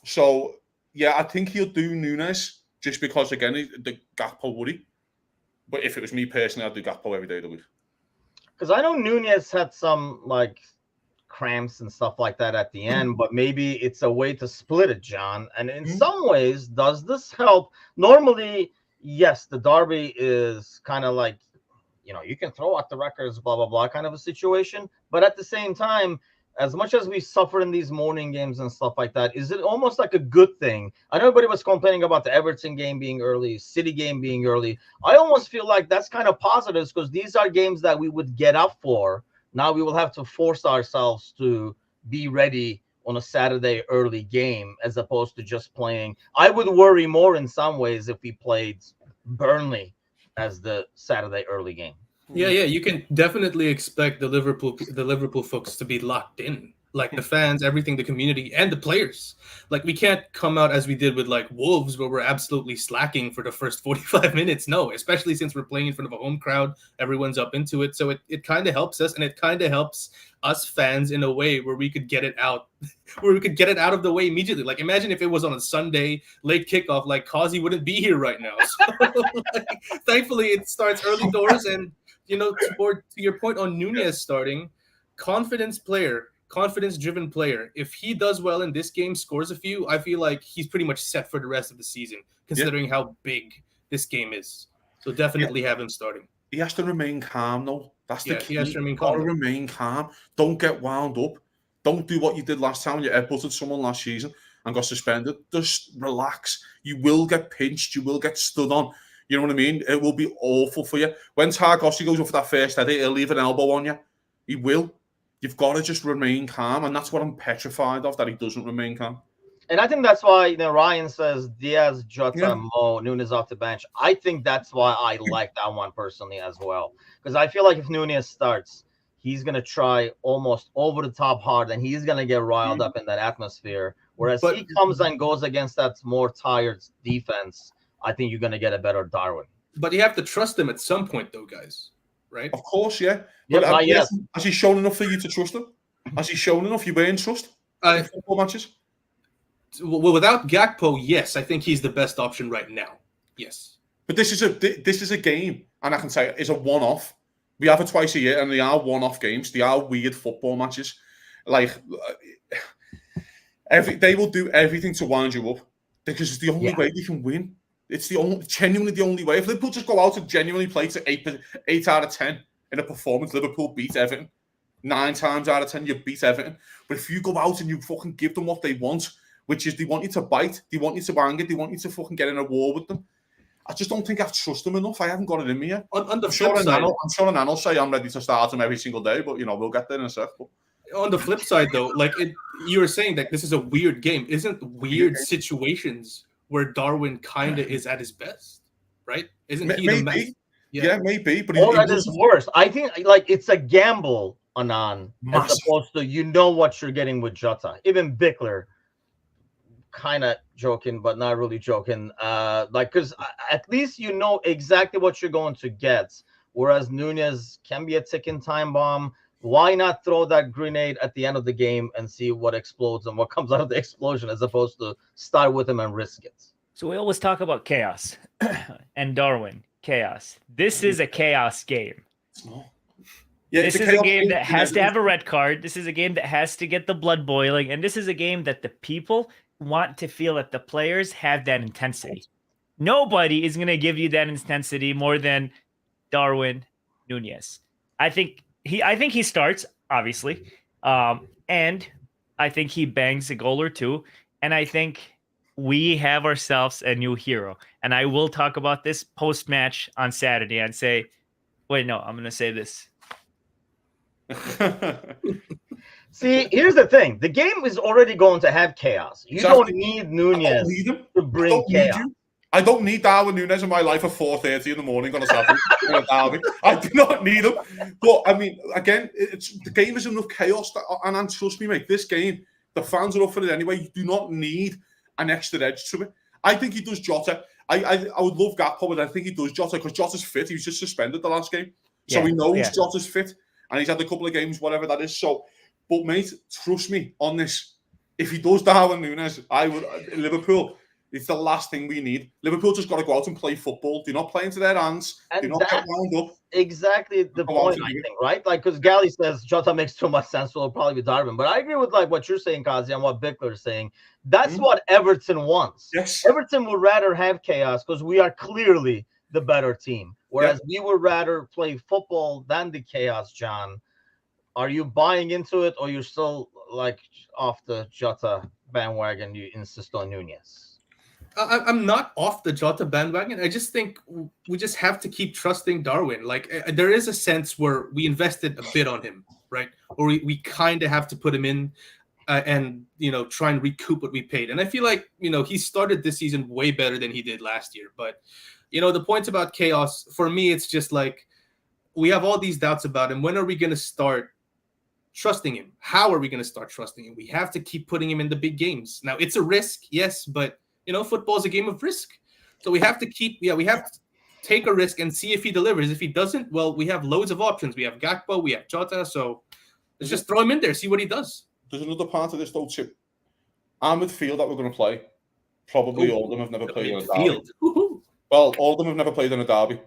S4: So yeah, I think he'll do Núñez just because, again, the Gakpo worry. But if it was me personally, I'd do Gakpo every day of the week.
S1: Because I know Núñez had some like cramps and stuff like that at the end, but maybe it's a way to split it, John. And in some ways, does this help? Normally, yes, the derby is kind of like, you can throw out the records, blah, blah, blah, kind of a situation. But at the same time, as much as we suffer in these morning games and stuff like that, is it almost like a good thing? I know everybody was complaining about the Everton game being early, City game being early. I almost feel like that's kind of positive, because these are games that we would get up for. Now we will have to force ourselves to be ready on a Saturday early game, as opposed to just playing. I would worry more in some ways if we played Burnley as the Saturday early game.
S2: Yeah, you can definitely expect the Liverpool folks to be locked in, like the fans, everything, the community, and the players. Like, we can't come out as we did with like Wolves, where we're absolutely slacking for the first 45 minutes. No, especially since we're playing in front of a home crowd, everyone's up into it. So it kind of helps us, and it kind of helps us fans in a way where we could get it out, of the way immediately. Like, imagine if it was on a Sunday late kickoff, like Kazi wouldn't be here right now. So, thankfully, it starts early doors, and to your point on Núñez starting, confidence-driven player. If he does well in this game, scores a few, I feel like he's pretty much set for the rest of the season, considering how big this game is. So definitely have him starting.
S4: He has to remain calm, though. That's the key.
S2: He has to remain calm.
S4: Remain calm. Don't get wound up. Don't do what you did last time when you headbutted someone last season and got suspended. Just relax. You will get pinched. You will get stood on. You know what I mean? It will be awful for you. When Tarkowski goes up for that first header, he'll leave an elbow on you. He will. You've got to just remain calm, and that's what I'm petrified of, that he doesn't remain calm.
S1: And I think that's why Ryan says Diaz, Jota, Mo, Núñez off the bench. I think that's why I like that one personally as well. Because I feel like if Núñez starts, he's going to try almost over the top hard, and he's going to get riled up in that atmosphere. Whereas he comes and goes against that more tired defense, I think you're going to get a better Darwin.
S2: But you have to trust him at some point, though, guys. Right?
S4: Of course, yeah. But has he shown enough for you to trust him? Has he shown enough you earn trust in football matches?
S2: Well, without Gakpo, yes, I think he's the best option right now. Yes.
S4: But this is a game, and I can say it's a one-off. We have it twice a year, and they are one-off games. They are weird football matches. Like, They will do everything to wind you up because it's the only
S1: Yeah.
S4: way they can win. It's genuinely the only way. If Liverpool just go out and genuinely play to 8 out of 10 in a performance, Liverpool beat Everton. 9 times out of 10, you beat Everton. But if you go out and you fucking give them what they want, which is they want you to bite, they want you to bang it, they want you to fucking get in a war with them. I just don't think I trust them enough. I haven't got it in me yet.
S2: On the
S4: I'm
S2: flip
S4: sure
S2: side,
S4: Annan will say I'm ready to start him every single day, but we'll get there in a sec. But
S2: on the flip side, though, like you were saying that this is a weird game. Isn't weird situations where Darwin kind of is at his best, right? Isn't he the best?
S4: Yeah, maybe. But
S1: that is worse. I think like it's a gamble, Annan, as opposed to what you're getting with Jota. Even Bickler, kind of joking, but not really joking. Because at least you know exactly what you're going to get. Whereas Nunez can be a ticking time bomb. Why not throw that grenade at the end of the game and see what explodes and what comes out of the explosion, as opposed to start with him and risk it?
S3: So we always talk about chaos and Darwin. Chaos. This is a chaos game.
S4: Yeah,
S3: this is a game that has to have a red card. This is a game that has to get the blood boiling. And this is a game that the people want to feel that the players have that intensity. Nobody is going to give you that intensity more than Darwin Nunez. I think he starts, obviously. And I think he bangs a goal or two. And I think we have ourselves a new hero. And I will talk about this post-match on Saturday and say, wait, no, I'm going to say this.
S1: See, here's the thing. The game is already going to have chaos. You don't need Nunez to bring chaos.
S4: I don't need Darwin Nunez in my life at 4:30 in the morning on a Saturday. I do not need him. But, I mean, again, the game is enough chaos. And trust me, mate, this game, the fans are up for it anyway. You do not need an extra edge to it. I think he does Jota. I would love Gakpo, but I think he does Jota because Jota's fit. He was just suspended the last game. So he knows Jota's fit. And he's had a couple of games, whatever that is. So, but mate, trust me on this. If he does Darwin Nunez, Liverpool, it's the last thing we need. Liverpool just got to go out and play football. Do not play into their hands. Do not get wound up.
S1: Exactly the point, I think, right? Like, because Gally says Jota makes too much sense, so it'll probably be Darwin. But I agree with like what you're saying, Kazi, and what Bickler is saying. That's what Everton wants.
S4: Yes.
S1: Everton would rather have chaos because we are clearly the better team. Whereas we would rather play football than the chaos, John. Are you buying into it, or you're still like off the Jota bandwagon? You insist on Nunez.
S2: I'm not off the Jota bandwagon. I just think we just have to keep trusting Darwin. Like there is a sense where we invested a bit on him, right? Or we kind of have to put him in and try and recoup what we paid. And I feel like he started this season way better than he did last year. But the points about chaos for me, it's just like we have all these doubts about him. When are we going to start trusting him? How are we going to start trusting him? We have to keep putting him in the big games. Now it's a risk, yes, but football is a game of risk. So we have to we have to take a risk and see if he delivers. If he doesn't, well, we have loads of options. We have Gakpo, we have Jota. So let's just throw him in there, see what he does.
S4: There's another part of this, though, Chip. Our midfield that we're going to play, probably all of them have never played in a derby. Well, all of them have never played in a derby.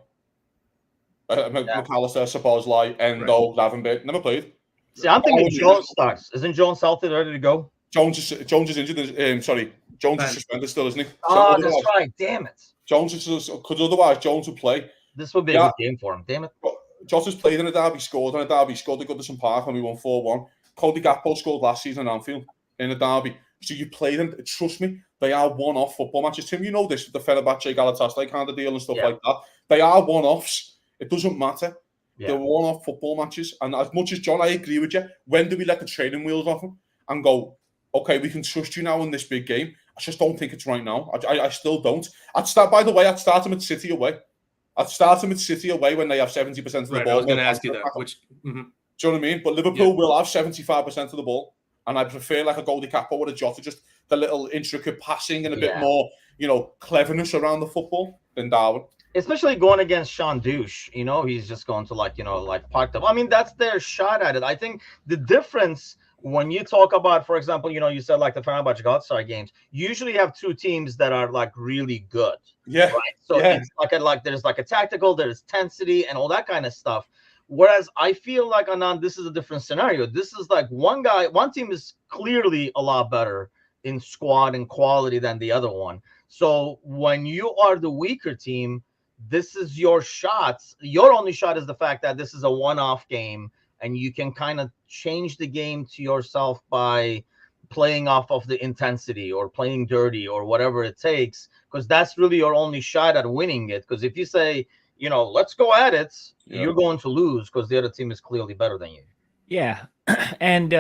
S4: McAllister, Szoboszlai, Endo, Lavenberg, never played.
S1: See, I'm thinking Jones starts. Isn't Jones healthy, ready to go?
S4: Jones is injured. Jones is suspended still, isn't he?
S1: Oh, that's right. Damn it.
S4: Jones is because otherwise Jones would play.
S1: This would be a good game for him. Damn it.
S4: Jota's played in a derby, scored in a derby, scored at Goodison Park when we won 4-1. Cody Gakpo scored last season in Anfield in a derby. So you play them. Trust me, they are one-off football matches. Tim, you know this with the Fenerbahce, Galatasaray kind of deal and stuff like that. They are one-offs. It doesn't matter. Yeah. They're one-off football matches. And as much as John, I agree with you. When do we let the training wheels off them and go, okay, we can trust you now in this big game? I just don't think it's right now. I still don't. I'd start them at City away. I'd start them at City away when they have 70% of the ball.
S2: I was going to ask you that.
S4: Do you know what I mean? But Liverpool will have 75% of the ball. And I prefer like a Goldie Gakpo or a Jota, just the little intricate passing and a bit more, cleverness around the football than Darwin.
S1: Especially going against Sean Douche, he's just going to parked up. I mean, that's their shot at it. I think the difference when you talk about, for example, you said like the Fenerbahce Galatasaray games, you usually have two teams that are like really good.
S4: Yeah.
S1: Right. So it's there's like a tactical, there's intensity and all that kind of stuff. Whereas I feel like, Anand, this is a different scenario. This is like one team is clearly a lot better in squad and quality than the other one. So when you are the weaker team, this is your shots. Your only shot is the fact that this is a one-off game, and you can kind of change the game to yourself by playing off of the intensity or playing dirty or whatever it takes, because that's really your only shot at winning it. Because if you say, let's go at it, you're going to lose because the other team is clearly better than you.
S3: Yeah. And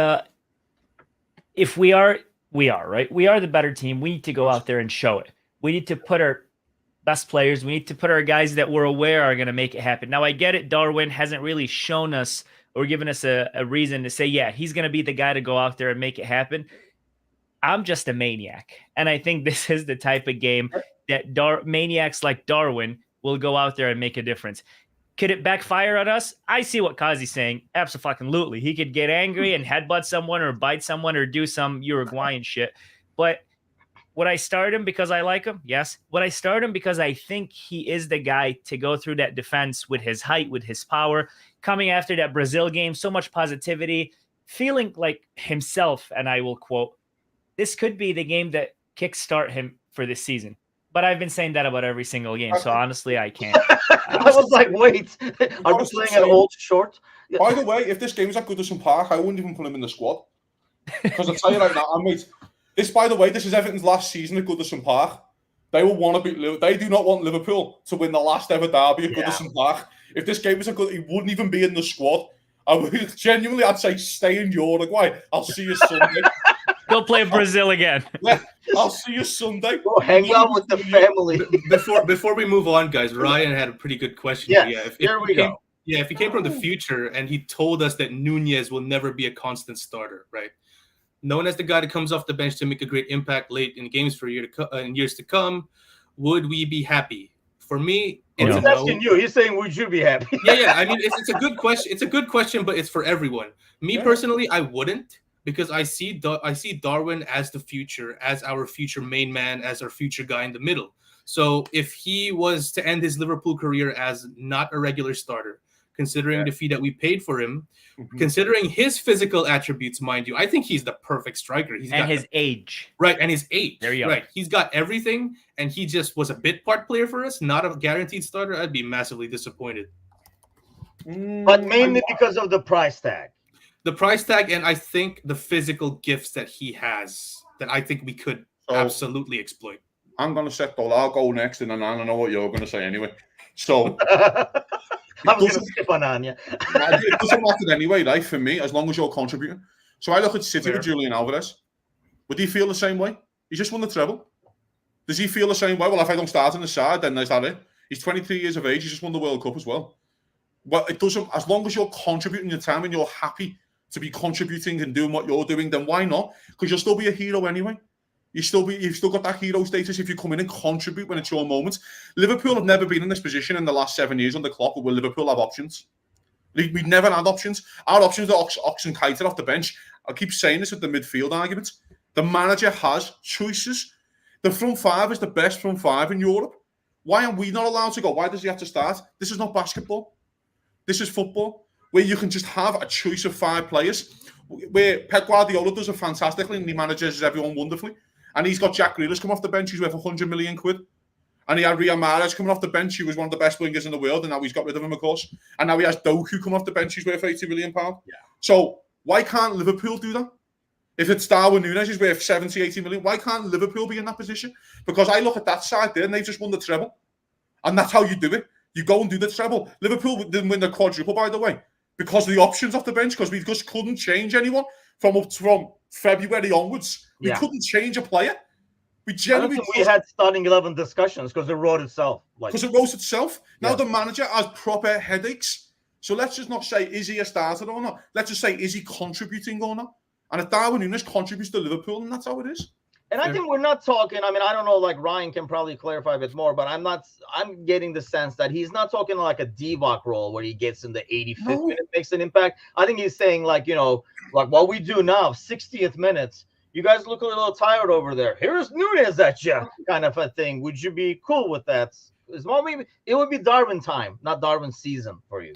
S3: if we are right. We are the better team. We need to go out there and show it. We need to put our best players. We need to put our guys that we're aware are going to make it happen. Now, I get it. Darwin hasn't really shown us or given us a reason to say, yeah, he's going to be the guy to go out there and make it happen. I'm just a maniac. And I think this is the type of game that maniacs like Darwin will go out there and make a difference. Could it backfire on us? I see what Kazi's saying. Absolutely. He could get angry and headbutt someone or bite someone or do some Uruguayan shit. But would I start him because I like him? Yes. Would I start him because I think he is the guy to go through that defense with his height, with his power, coming after that Brazil game, so much positivity, feeling like himself, and I will quote, this could be the game that kickstart him for this season. But I've been saying that about every single game, so honestly, I can't.
S1: I was like, wait, are we playing an old short?
S4: By the way, if this game is at Goodison Park, I wouldn't even put him in the squad. Because I'll tell you right now, this, by the way, this is Everton's last season at Goodison Park. They will want to beat Liverpool. They do not want Liverpool to win the last ever derby at Goodison Park. If this game was at Goodison, he wouldn't even be in the squad. I would genuinely, I'd say, stay in Uruguay. I'll see you Sunday.
S3: Go play Brazil again.
S4: Yeah, I'll see you Sunday.
S1: Go hang out with the family.
S2: Before we move on, guys, Ryan had a pretty good question.
S1: Here we go.
S2: Yeah, if he came from the future and he told us that Nunez will never be a constant starter, right? Known as the guy that comes off the bench to make a great impact late in games for in years to come, would we be happy? For me,
S1: it's
S2: he's
S1: asking you. He's saying, "Would you be happy?"
S2: Yeah. I mean, it's a good question. It's a good question, but it's for everyone. Me personally, I wouldn't, because I see Darwin as the future, as our future main man, as our future guy in the middle. So if he was to end his Liverpool career as not a regular starter, considering the fee that we paid for him, considering his physical attributes, mind you, I think he's the perfect striker.
S3: His age.
S2: Right, and his age.
S3: There you go.
S2: Right, he's got everything, and he just was a bit part player for us, not a guaranteed starter. I'd be massively disappointed.
S1: But mainly because of the price tag.
S2: The price tag, and I think the physical gifts that he has, that I think we could absolutely exploit.
S4: I'm going to set goal. I'll go next, and then I don't know what you're going to say anyway. So...
S1: I was going to skip on Anya.
S4: It doesn't matter anyway, right? For me, as long as you're contributing. So I look at City with Julian Alvarez. Would he feel the same way? He just won the treble. Does he feel the same way? Well, if I don't start on the side, then is that it? He's 23 years of age. He just won the World Cup as well. But it doesn't. As long as you're contributing your time and you're happy to be contributing and doing what you're doing, then why not? Because you'll still be a hero anyway. You've still got that hero status if you come in and contribute when it's your moment. Liverpool have never been in this position in the last 7 years under Klopp, where Liverpool have options. We've never had options. Our options are Ox and Keita off the bench. I keep saying this with the midfield argument. The manager has choices. The front five is the best front five in Europe. Why are we not allowed to go? Why does he have to start? This is not basketball. This is football, where you can just have a choice of 5 players, where Pep Guardiola does it fantastically and he manages everyone wonderfully. And he's got Jack Grealish come off the bench, who's worth 100 million quid. And he had Riyad Mahrez coming off the bench, who was one of the best wingers in the world, and now he's got rid of him, of course. And now he has Doku come off the bench, who's worth 80 million pounds. Yeah. So why can't Liverpool do that? If it's Darwin Núñez who's worth 70, 80 million, why can't Liverpool be in that position? Because I look at that side there, and they've just won the treble. And that's how you do it. You go and do the treble. Liverpool didn't win the quadruple, by the way, because of the options off the bench, because we just couldn't change anyone from February onwards. We couldn't change a player. We
S1: had starting 11 discussions because it wrote itself.
S4: Because it wrote itself. Now the manager has proper headaches. So let's just not say, is he a starter or not? Let's just say, is he contributing or not? And if Darwin Núñez contributes to Liverpool, and that's how it is.
S1: And I think we're not talking, I mean, I don't know, like Ryan can probably clarify a bit more, but I'm getting the sense that he's not talking like a Divock role where he gets in the 85th minute, makes an impact. I think he's saying like what we do now, 60th minutes, you guys look a little tired over there. Here's Núñez at you, kind of a thing. Would you be cool with that? It would be Darwin time, not Darwin season for you.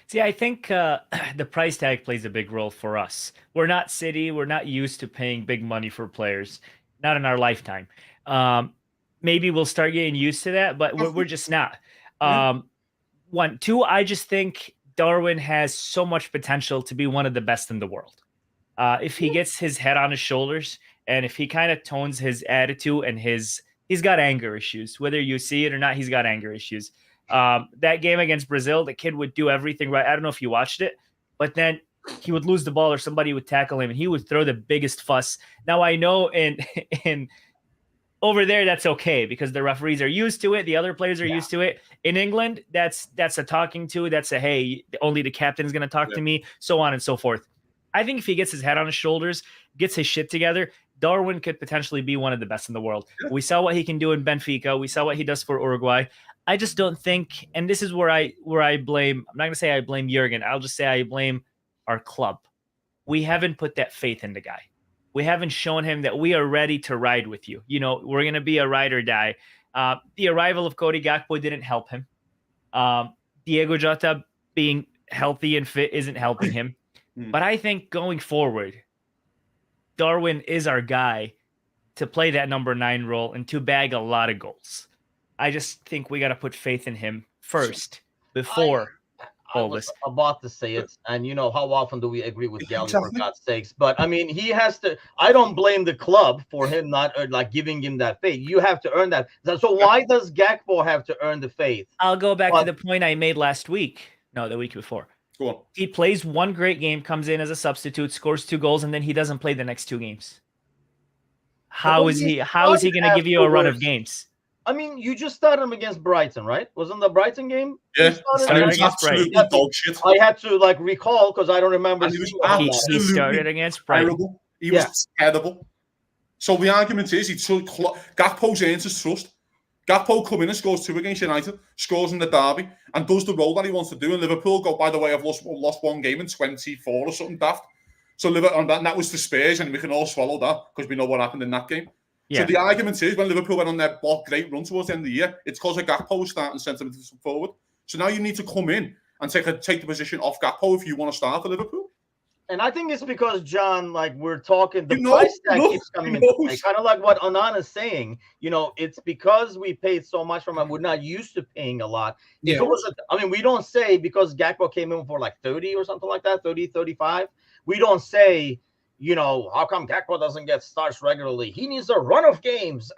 S3: See, I think the price tag plays a big role for us. We're not City. We're not used to paying big money for players, not in our lifetime. Maybe we'll start getting used to that, but we're just not. One, two, I just think Darwin has so much potential to be one of the best in the world. If he gets his head on his shoulders and if he kind of tones his attitude and he's got anger issues, whether you see it or not, he's got anger issues. That game against Brazil, the kid would do everything right. I don't know if you watched it, but then he would lose the ball or somebody would tackle him and he would throw the biggest fuss. Now I know in over there, that's okay because the referees are used to it. The other players are used to it. In England, that's a talking to. That's a, hey, only the captain is going to talk to me, so on and so forth. I think if he gets his head on his shoulders, gets his shit together, Darwin could potentially be one of the best in the world. We saw what he can do in Benfica. We saw what he does for Uruguay. I just don't think, and this is where I blame, I'm not going to say I blame Jurgen. I'll just say I blame our club. We haven't put that faith in the guy. We haven't shown him that we are ready to ride with you. You know, we're going to be a ride or die. The arrival of Cody Gakpo didn't help him. Diego Jota being healthy and fit isn't helping him. But I think going forward, Darwin is our guy to play that number 9 role and to bag a lot of goals. I just think we got to put faith in him first before
S1: I was about to say it, and you know how often do we agree with Gally for God's sakes? But I mean, he has to. I don't blame the club for him not like giving him that faith. You have to earn that. So why does Gakpo have to earn the faith?
S3: I'll go back to the point I made last week. No, the week before.
S4: Go on.
S3: He plays one great game, comes in as a substitute, scores 2 goals, and then he doesn't play the next 2 games. How is he going to give you a run of games?
S1: I mean, you just started him against Brighton, right? Wasn't the Brighton game?
S4: Yeah,
S3: started against Brighton.
S4: Dog shit.
S1: I had to like recall because I don't remember.
S3: He started against Brighton.
S4: Terrible. He was terrible. So the argument is he took Gakpo's earned his trust. Gakpo come in and scores 2 against United, scores in the derby, and does the role that he wants to do. And Liverpool go, by the way, I've lost 1 game in 24 or something daft. So Liverpool, and that was the Spurs, and we can all swallow that because we know what happened in that game. Yeah. So the argument is when Liverpool went on their great run towards the end of the year, it's because of Gakpo was starting centre forward. So now you need to come in and take the position off Gakpo if you want to start for Liverpool.
S1: And I think it's because, John, like we're talking, the price tag keeps coming into play. Kind of like what Anand is saying. You know, it's because we paid so much from him. We're not used to paying a lot. Yeah. I mean, we don't say because Gakpo came in for like 30 or something like that, 30, 35. We don't say, you know, how come Gakpo doesn't get starts regularly? He needs a run of games.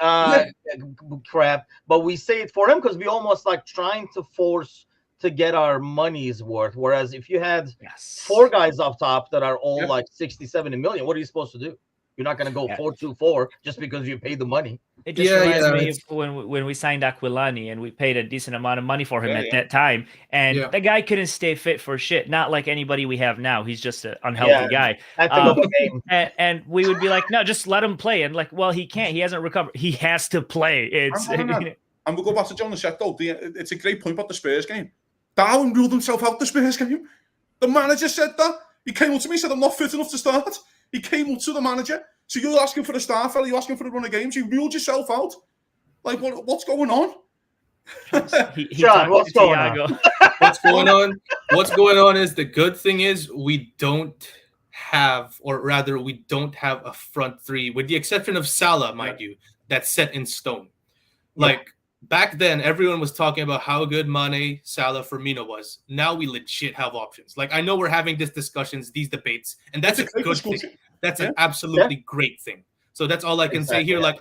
S1: Crap. But we say it for him because we almost like trying to force to get our money's worth. Whereas if you had 4 guys up top that are all like 60, 70 million, what are you supposed to do? You're not going to go 4-2-4 just because you paid the money.
S3: It just reminds me of when we signed Aquilani and we paid a decent amount of money for him at that time. And the guy couldn't stay fit for shit. Not like anybody we have now. He's just an unhealthy guy. And we would be like, no, just let him play. And like, well, he can't. He hasn't recovered. He has to play.
S4: And we'll go back to John and Seth, though. It's a great point about the Spurs game. Darwin ruled himself out the Spurs game. The manager said that. He came up to me and said, I'm not fit enough to start. He came up to the manager. So you're asking for a start, fella. You're asking for a run of games. You ruled yourself out. Like, what's going on?
S1: John, what's going on?
S2: What's going on? What's going on is the good thing is we don't have a front 3, with the exception of Salah, mind you, that's set in stone. Like, back then, everyone was talking about how good Mane, Salah, Firmino was. Now we legit have options. Like, I know we're having these debates, and that's a good thing. That's an absolutely great thing. So that's all I can say here. Like,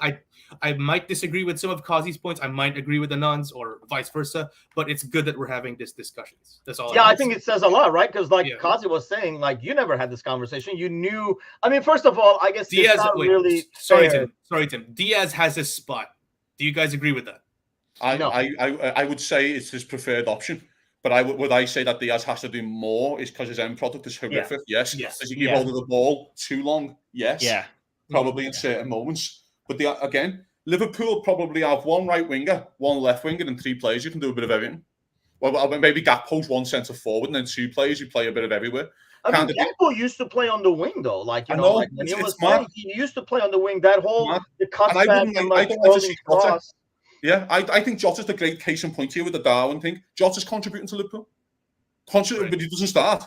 S2: I might disagree with some of Kazi's points. I might agree with Anand's or vice versa. But it's good that we're having these discussions. That's all.
S1: Yeah, I think it says a lot, right? Because like Kazi was saying, like you never had this conversation. You knew. I mean, first of all, I guess
S2: Diaz.
S1: Really
S2: sorry, Tim. Diaz has his spot. Do you guys agree with that?
S4: I would say it's his preferred option. But would I say that Diaz has to do more is because his end product is horrific? Yes. Does he keep holding the ball too long? Yes. Yeah. Probably in certain moments. But again, Liverpool probably have 1 right winger, 1 left winger, and 3 players who can do a bit of everything. Well, maybe Gakpo's 1 centre forward and then 2 players who play a bit of everywhere.
S1: I mean, Gakpo used to play on the wing though. Like you know, like when he was playing, he used to play on the wing. That whole the cutback and like the cross.
S4: Yeah, I think Jota's the great case in point here with the Darwin thing. Jota's contributing to Liverpool. but he doesn't start.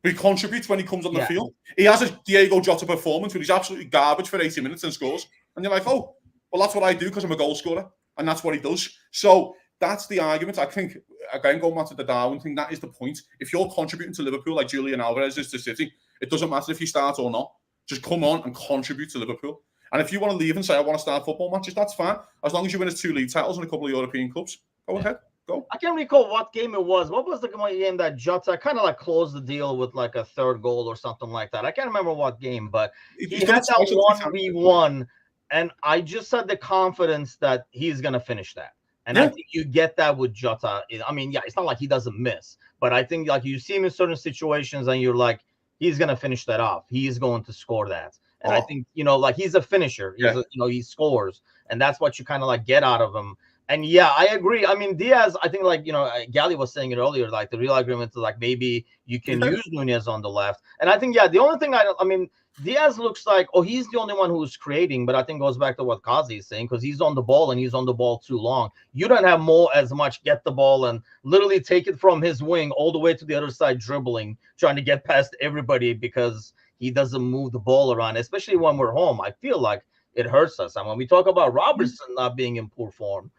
S4: But he contributes when he comes on the
S3: Yeah.
S4: field. He has a Diego Jota performance where he's absolutely garbage for 80 minutes and scores. And you're like, oh, well, that's what I do because I'm a goal scorer. And that's what he does. So that's the argument. I think, again, going back to the Darwin thing, that is the point. If you're contributing to Liverpool like Julian Alvarez is to City, it doesn't matter if you start or not. Just come on and contribute to Liverpool. And if you want to leave and say, I want to start football matches, that's fine. As long as you win us 2 league titles and a couple of European Cups, go ahead. Go.
S1: I can't recall what game it was. What was the game that Jota kind of like closed the deal with like a third goal or something like that? I can't remember what game, but he had that 1v1, and I just had the confidence that he's going to finish that. And I think you get that with Jota. I mean, yeah, it's not like he doesn't miss, but I think like you see him in certain situations and you're like, he's going to finish that off. He is going to score that. And I think, like he's a finisher. He's he scores. And that's what you kind of like get out of him. And yeah, I agree. I mean, Diaz, I think like, Gally was saying it earlier, like the real agreement is like maybe you can use Nunez on the left. And I think, the only thing I mean, Diaz looks like, he's the only one who's creating, but I think goes back to what Kazi is saying, because he's on the ball and he's on the ball too long. You don't have Mo as much get the ball and literally take it from his wing all the way to the other side, dribbling, trying to get past everybody because he doesn't move the ball around, especially when we're home. I feel like it hurts us. And when we talk about Robertson not being in poor form,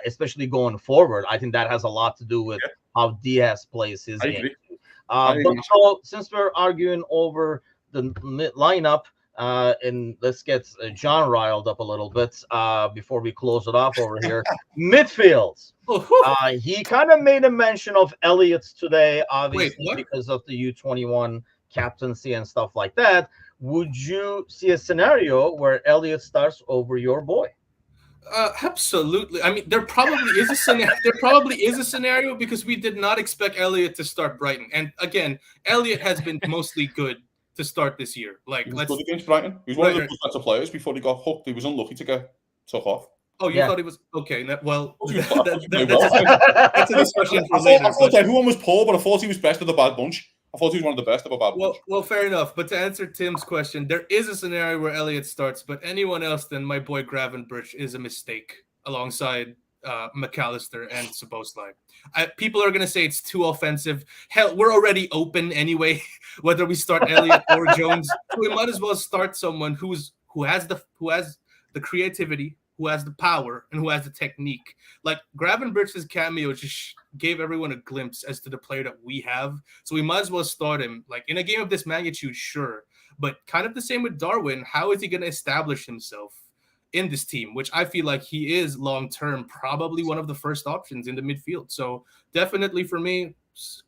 S1: especially going forward, I think that has a lot to do with how Diaz plays his game. But so since we're arguing over the lineup, and let's get John riled up a little bit before we close it off over here. Midfields. He kind of made a mention of Elliott's today, obviously, because of the U21 captaincy and stuff like that. Would you see a scenario where Elliott starts over your boy?
S2: Absolutely. I mean, there probably is a scenario. There probably is a scenario because we did not expect Elliott to start Brighton. And again, Elliott has been mostly good to start this year. Like,
S4: he was good against Brighton. He was one of the better players before he got hooked. He was unlucky to get took off.
S2: Oh, you thought he was okay? Well, that's a discussion for later.
S4: I thought everyone was poor, but I thought he was best of the bad bunch. I thought he was one of the best of a bad bunch.
S2: Well, fair enough. But to answer Tim's question, there is a scenario where Elliott starts, but anyone else than my boy Gravenberch is a mistake alongside McAllister and Szoboszlai. People are going to say it's too offensive. Hell, we're already open anyway, whether we start Elliott or Jones. We might as well start someone who has the creativity, who has the power, and who has the technique. Like Gravenberch's cameo just gave everyone a glimpse as to the player that we have. So we might as well start him. Like in a game of this magnitude, sure. But kind of the same with Darwin. How is he going to establish himself in this team, which I feel like he is long-term, probably one of the first options in the midfield. So definitely for me,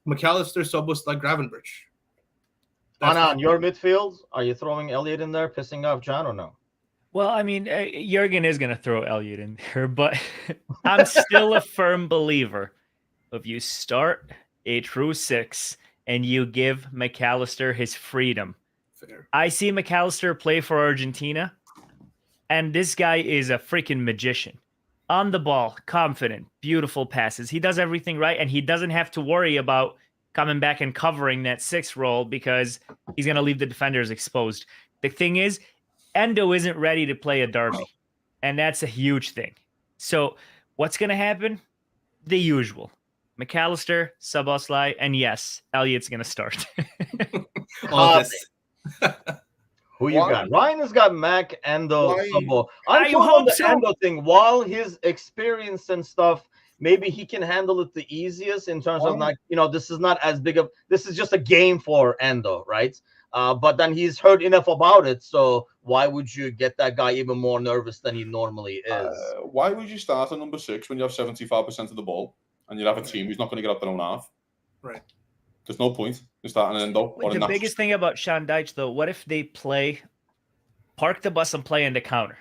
S2: McAllister, Szoboszlai, Gravenberch.
S1: On your midfield, are you throwing Elliott in there, pissing off John, or no?
S3: Well, I mean, Jurgen is going to throw Elliott in there, but I'm still a firm believer if you start a true 6 and you give McAllister his freedom.
S2: Fair.
S3: I see McAllister play for Argentina, and this guy is a freaking magician. On the ball, confident, beautiful passes. He does everything right, and he doesn't have to worry about coming back and covering that 6 role because he's going to leave the defenders exposed. The thing is, Endo isn't ready to play a derby, and that's a huge thing. So what's going to happen? The usual. McAllister, Szoboszlai, and yes, Elliott's going to start.
S1: Who you got? Ryan has got Mac, Endo, Sobo.
S3: I hope
S1: the Endo thing. While his experience and stuff, maybe he can handle it the easiest in terms of like, this is not as big of, this is just a game for Endo, right? But then he's heard enough about it, so why would you get that guy even more nervous than he normally is?
S4: Why would you start at number 6 when you have 75% of the ball and you have a team who's not going to get up their own half?
S2: Right.
S4: There's no point in starting an Endo.
S3: The biggest thing about Sean Dyche, though, what if they park the bus and play in the counter?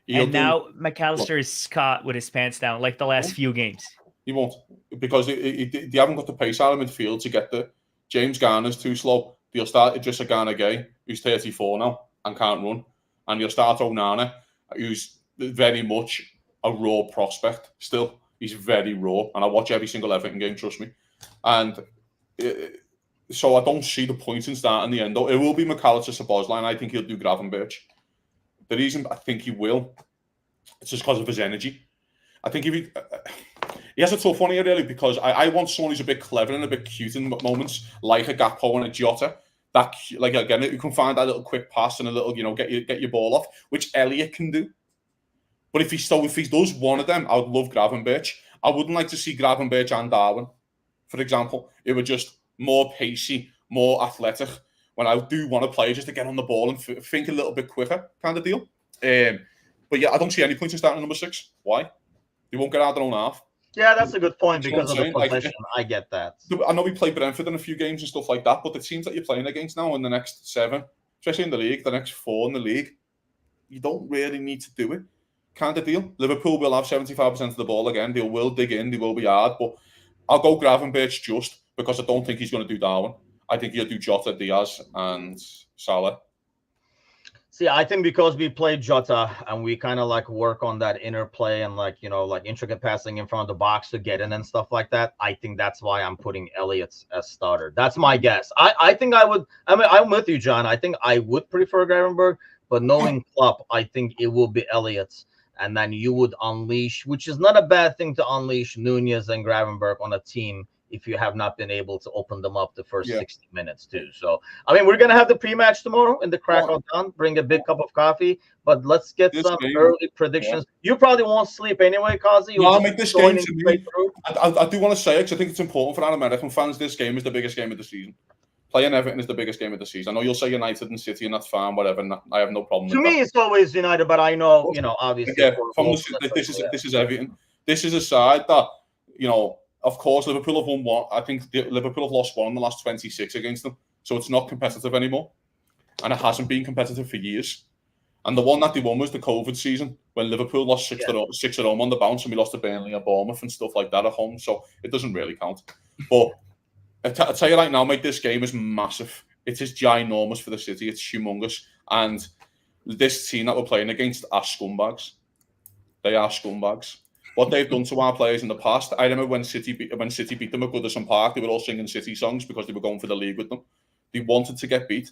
S3: Now McAllister is caught with his pants down like the last few games.
S4: He won't, because they haven't got the pace out of midfield to get there. James Garner's too slow. They'll start Idrissa Gana Gueye, who's 34 now and can't run. And you'll start Onana, who's very much a raw prospect still. He's very raw. And I watch every single Everton game, trust me. And so I don't see the point in starting the Endo. It will be McAllister, Szoboszlai, and I think he'll do Gravenberch. The reason I think he will, it's just because of his energy. I think he has a tough one here, really, because I want someone who's a bit clever and a bit cute in moments, like a Gakpo and a Jota. That, like, again, you can find that little quick pass and a little, get your ball off, which Elliott can do. But if he does one of them, I would love Gravenberch. I wouldn't like to see Gravenberch and Darwin, for example. It would just more pacey, more athletic. When I do want to play, just to get on the ball and think a little bit quicker, kind of deal. But yeah, I don't see any point in starting number 6. Why? They won't get out of their own half.
S1: Yeah, that's a good point because of the possession. I get that.
S4: I know we played Brentford in a few games and stuff like that, but the teams that you're playing against now in the next 7, especially in the league, the next 4 in the league, you don't really need to do it. Kind of deal. Liverpool will have 75% of the ball again. They will dig in. They will be hard. But I'll go Gravenberch just because I don't think he's going to do Darwin. I think he'll do Jota, Diaz, and Salah.
S1: See, I think because we played Jota and we kind of like work on that interplay and like intricate passing in front of the box to get in and stuff like that, I think that's why I'm putting Elliott as starter. That's my guess. I think I would. I mean, I'm with you, John. I think I would prefer Gravenberch, but knowing Klopp, I think it will be Elliott. And then you would unleash, which is not a bad thing to unleash Nunez and Gravenberch on a team if you have not been able to open them up the first 60 minutes too. So, I mean, we're going to have the pre-match tomorrow in the Krakow Town. Bring a big cup of coffee, but let's get some early predictions. You probably won't sleep anyway, Kazi.
S4: No, I'll make this game to me. I do want to say it because I think it's important for our American fans. This game is the biggest game of the season. Playing Everton is the biggest game of the season. I know you'll say United and City, and that's fine, whatever. I have no problem with that.
S1: To me, it's always United, but I know, obviously.
S4: Yeah, this is Everton. This is a side that, of course, Liverpool have won one. I think Liverpool have lost one in the last 26 against them. So it's not competitive anymore. And it hasn't been competitive for years. And the one that they won was the COVID season when Liverpool lost 6 at home on the bounce and we lost to Burnley and Bournemouth and stuff like that at home. So it doesn't really count. But I tell you right now, mate, this game is massive. It is ginormous for the City. It's humongous. And this team that we're playing against are scumbags. They are scumbags. What they've done to our players in the past, I remember when City beat them at Goodison Park, they were all singing City songs because they were going for the league with them. They wanted to get beat.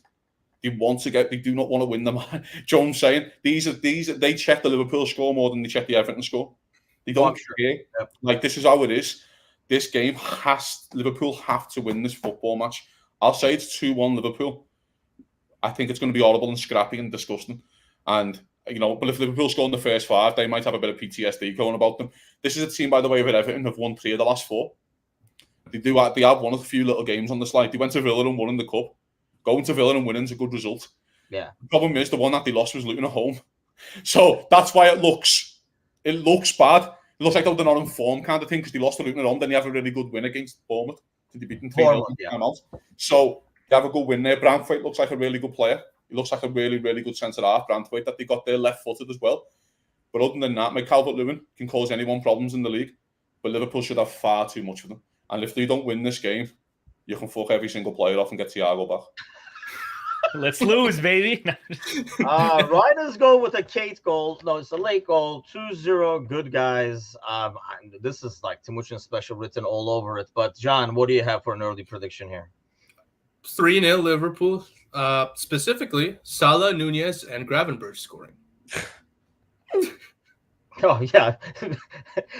S4: They do not want to win them. Jones saying they check the Liverpool score more than they check the Everton score. They don't care. Like, this is how it is. This game Liverpool have to win this football match. I'll say it's 2-1 Liverpool. I think it's going to be horrible and scrappy and disgusting. And, but if Liverpool score in the first 5, they might have a bit of PTSD going about them. This is a team, by the way, that Everton have won 3 of the last 4. They have won a few little games on the slide. They went to Villa and won in the Cup. Going to Villa and winning is a good result.
S1: Yeah.
S4: The problem is the one that they lost was Luton at home. So that's why it looks bad. It looks like they're not in form kind of thing because they lost to Luton at home. Then they have a really good win against Bournemouth. They beat them 3-0. So they have a good win there. Branthwaite looks like a really good player. He looks like a really, really good centre-half. Branthwaite that they got there left-footed as well. But other than that, Calvert-Lewin can cause anyone problems in the league. But Liverpool should have far too much for them. And if they don't win this game, you can fuck every single player off and get Thiago back.
S3: Let's lose, baby.
S1: Riders go with a Kate goal. No, it's a late goal. 2-0. Good guys. This is like Timuchin special written all over it. But John, what do you have for an early prediction here?
S2: 3-0 Liverpool. Specifically, Salah, Nunez, and Gravenberch scoring.
S1: Oh yeah.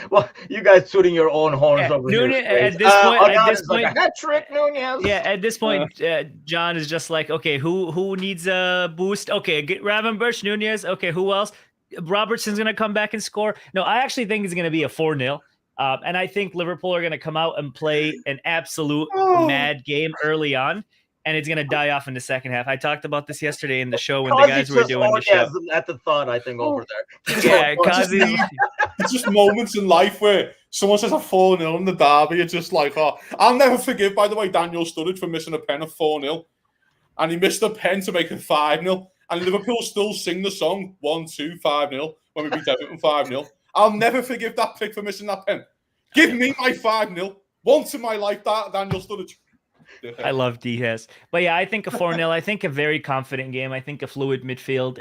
S1: Well, you guys tooting your own horns over
S3: Nunez,
S1: here.
S3: at this point,
S1: like hat trick, Nunez.
S3: Yeah, at this point, John is just like, okay, who needs a boost? Okay, get Gravenberch, Nunez. Okay, who else? Robertson's gonna come back and score. No, I actually think it's gonna be a 4-0. And I think Liverpool are gonna come out and play an absolute mad game early on. And it's going to die off in the second half. I talked about this yesterday in the show when the guys were doing the show.
S1: At the thought, I think, over there.
S3: Yeah,
S4: it's just moments in life where someone says a 4-0 in the derby. It's just like, I'll never forgive, by the way, Daniel Sturridge for missing a pen of 4-0. And he missed a pen to make it 5-0. And Liverpool still sing the song 1-2, 5-0 when we beat Everton 5-0. I'll never forgive that prick for missing that pen. Give me my 5-0. Once in my life, Daniel Sturridge.
S3: I love Diaz. But yeah, I think a 4-0. I think a very confident game. I think a fluid midfield.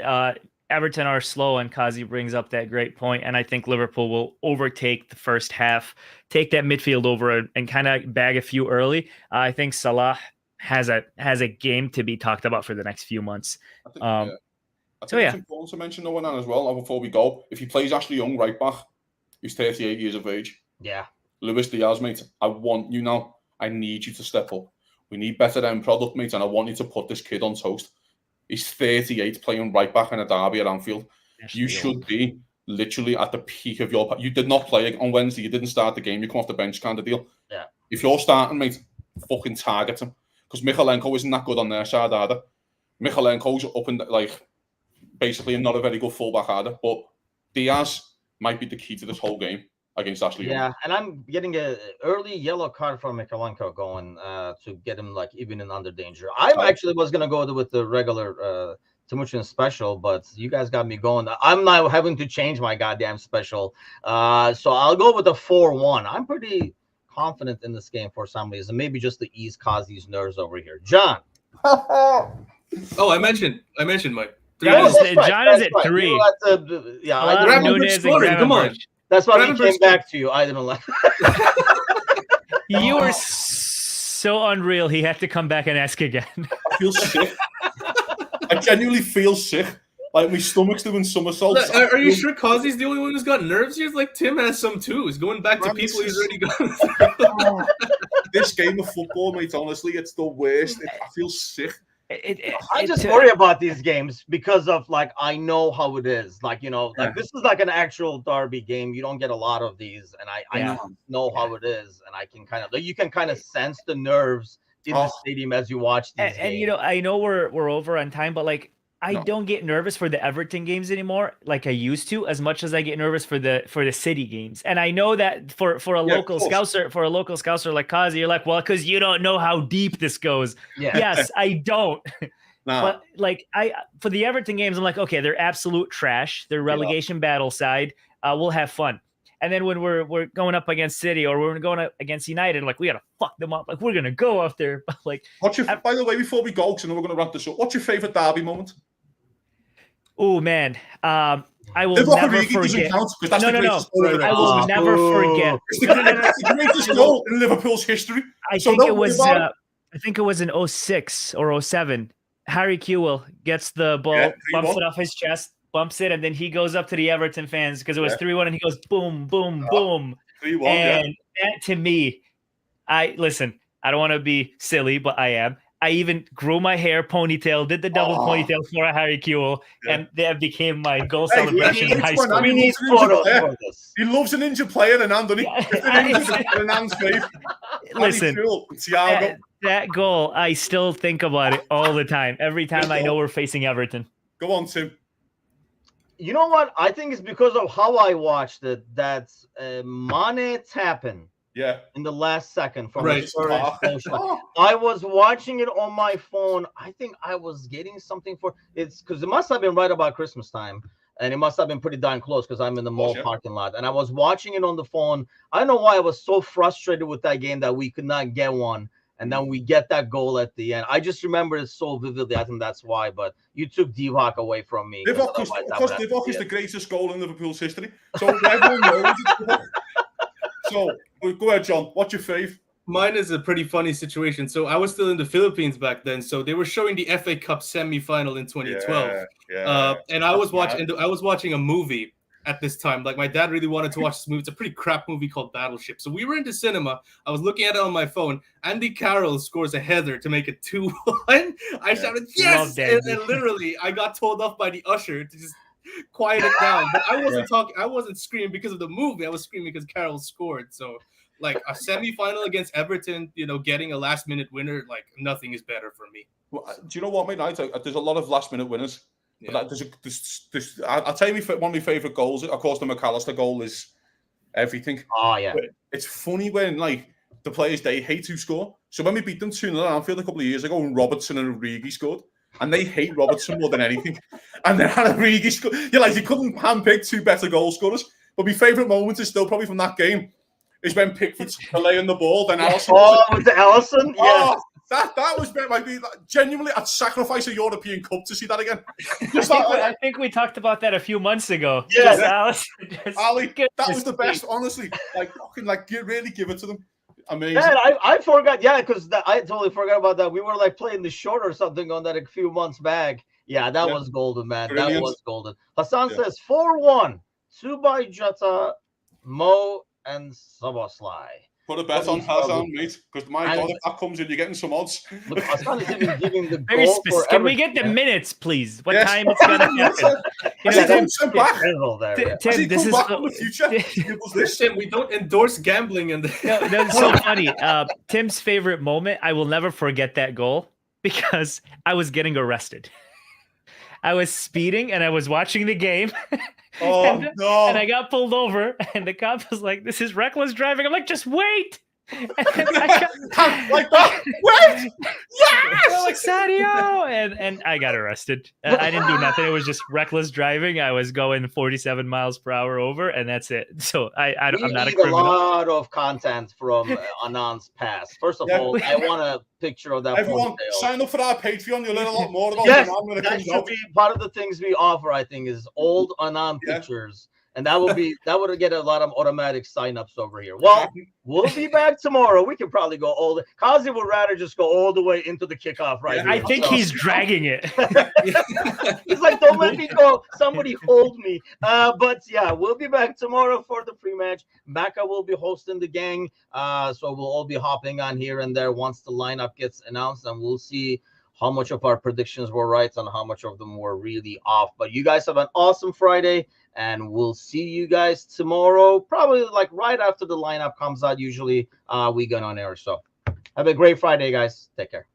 S3: Everton are slow, and Kazi brings up that great point. And I think Liverpool will overtake the first half, take that midfield over and kind of bag a few early. I think Salah has a game to be talked about for the next few months.
S4: I think it's important to mention though, as well, before we go, if he plays Ashley Young right back, he's 38 years of age.
S1: Yeah.
S4: Luis Diaz, mate, I want you now. I need you to step up. We need better end product, mate, and I want you to put this kid on toast. He's 38, playing right back in a derby at Anfield. You should be literally at the peak of your... You did not play on Wednesday. You didn't start the game. You come off the bench kind of deal.
S1: Yeah.
S4: If you're starting, mate, fucking target him. Because Michalenko isn't that good on their side either. Michalenko's up and, like, basically not a very good fullback either. But Diaz might be the key to this whole game against Ashley Young.
S1: Yeah, and I'm getting an early yellow card from Michalenko going to get him, like, even in under danger. I actually was going to go with the regular... Timuchin special, but you guys got me going. I'm not having to change my goddamn special. So I'll go with the 4-1. I'm pretty confident in this game for some reason. Maybe just to ease Kazi's nerves over here. John.
S2: Oh, I mentioned Mike.
S3: John is at 3.
S2: Come on.
S1: That's why he came back to you. I didn't like
S3: You were so unreal. He had to come back and ask again.
S4: I feel sick. I genuinely feel sick. Like my stomach's doing somersaults.
S2: Are you sure Kazi's the only one who's got nerves here? Like Tim has some too. He's going back to people he's already gone.
S4: This game of football, mate, honestly, it's the worst. I feel sick.
S1: I just worry about these games because of, like, I know how it is. Like, like this is like an actual derby game. You don't get a lot of these, and I know how it is, and I can you can kind of sense the nerves in the stadium as you watch these games.
S3: And I know we're over on time, but like I don't get nervous for the Everton games anymore like I used to, as much as I get nervous for the City games. And I know that for a local Scouser like Kazi, you're like, well, because you don't know how deep this goes. Yeah. Yes, I don't. But like for the Everton games, I'm like, okay, they're absolute trash. They're relegation battle side. We'll have fun. And then when we're going up against City or we're going up against United, like we gotta fuck them up. Like we're gonna go up there. Like,
S4: by the way, before we go, because I know we're gonna wrap this up, what's your favorite derby moment?
S3: Oh man, I will never forget. No. I will never forget.
S4: It's the greatest goal in Liverpool's history.
S3: I think it was in 06 or 07. Harry Kewell gets the ball, bumps it off his chest. Bumps it, and then he goes up to the Everton fans because it was 3-1, and he goes boom, boom, boom.
S4: 3-1,
S3: and that to me, I don't want to be silly, but I am. I even grew my hair ponytail, did the double ponytail for a Harry Kewell, and that became my goal celebration in high school.
S1: We need photos for this.
S4: He loves an injured player, and Anthony.
S3: Listen, that goal, I still think about it all the time. Every time I know we're facing Everton.
S4: Go on, Tim.
S1: You know what? I think it's because of how I watched it that Mane tapping in the last second from the first I was watching it on my phone. I think I was getting something for it's because it must have been right about Christmas time, and it must have been pretty darn close because I'm in the mall parking lot, and I was watching it on the phone. I don't know why I was so frustrated with that game that we could not get one. And then we get that goal at the end. I just remember it so vividly. I think that's why. But you took Divock away from me.
S4: Divock is the greatest goal in Liverpool's history. So everyone knows it. So go ahead, John. What's your fave?
S2: Mine is a pretty funny situation. So I was still in the Philippines back then. So they were showing the FA Cup semi-final in 2012. And I was watching a movie at this time. Like my dad really wanted to watch this movie. It's a pretty crap movie called Battleship. So we were in the cinema. I was looking at it on my phone. Andy Carroll scores a header to make it 2-1. I shouted, yes! And literally I got told off by the usher to just quiet it down. But I wasn't talking. I wasn't screaming because of the movie. I was screaming because Carroll scored. So like a semi-final against Everton, getting a last-minute winner, like nothing is better for me.
S4: Well, do you know what, mate? There's a lot of last-minute winners. But I'll tell you one of my favourite goals. Of course, the McAllister goal is everything.
S1: Oh, yeah.
S4: But it's funny when, like, the players, they hate to score. So when we beat them 2-0 at Anfield a couple of years ago, when Robertson and Origi scored, and they hate Robertson more than anything. And then Origi scored. You're like, you couldn't handpick two better goal scorers. But my favourite moment is still probably from that game, is when Pickford's laying the ball, then Alisson.
S1: Oh, with Alisson? Yeah.
S4: That was genuinely, I'd sacrifice a European Cup to see that again.
S3: I think we talked about that a few months ago.
S1: Yes,
S4: Ali, that was the best, honestly. You really give it to them. Amazing.
S1: Yeah, I forgot. Yeah, because I totally forgot about that. We were like playing the short or something on that a few months back. Yeah, that was golden, man. Brilliant. That was golden. Hassan says 4-1. 2 by Jota, Mo, and Soboslai.
S4: Put a bet
S1: What
S4: on
S1: is our
S4: Hazan,
S1: look?
S4: mate, because my God, if that comes in, you're getting some odds.
S1: Look, Hassan is even giving the
S3: Very
S1: goal for
S3: specific. Can we
S1: Everton,
S3: get the
S1: yeah.
S3: minutes, please? What
S4: Yes.
S3: time it's gonna happen?
S4: Has he
S3: Tim,
S4: come sent back?
S1: General there, yeah.
S4: Has he
S3: Tim, this
S4: come
S3: is
S4: back from the future? Give us this.
S2: Tim, we don't endorse gambling, and
S3: no, that's so funny. Tim's favorite moment. I will never forget that goal because I was getting arrested. I was speeding and I was watching the game.
S4: Oh,
S3: and,
S4: no.
S3: and I got pulled over, and the cop was like, "This is reckless driving." I'm like, "Just wait." And I got,
S4: like that. Wait!
S3: I'm like, Sadio, and I got arrested. I didn't do nothing. It was just reckless driving. I was going 47 miles per hour over, and that's it. So I'm not a
S1: need
S3: criminal.
S1: lot of content from Anand's past. First of
S4: Yeah.
S1: all, I want a picture of that.
S4: Everyone,
S1: ponytail.
S4: sign up for our Patreon. You'll learn a lot more about
S1: Yes,
S4: Anand when it
S1: that
S4: comes
S1: should
S4: out.
S1: be part of the things we offer. I think is old Anand
S4: Yeah.
S1: pictures, and that would get a lot of automatic signups over here. Well, we'll be back tomorrow. We can probably go all the. Kazi would rather just go all the way into the kickoff right
S3: I
S1: here.
S3: think
S1: So-
S3: he's dragging it.
S1: He's like, don't let me go. Somebody hold me. But yeah, we'll be back tomorrow for the pre-match. Baka will be hosting the gang. So we'll all be hopping on here and there once the lineup gets announced, and we'll see how much of our predictions were right and how much of them were really off. But you guys have an awesome Friday, and we'll see you guys tomorrow, probably like right after the lineup comes out. Usually we get on air. So have a great Friday, guys. Take care.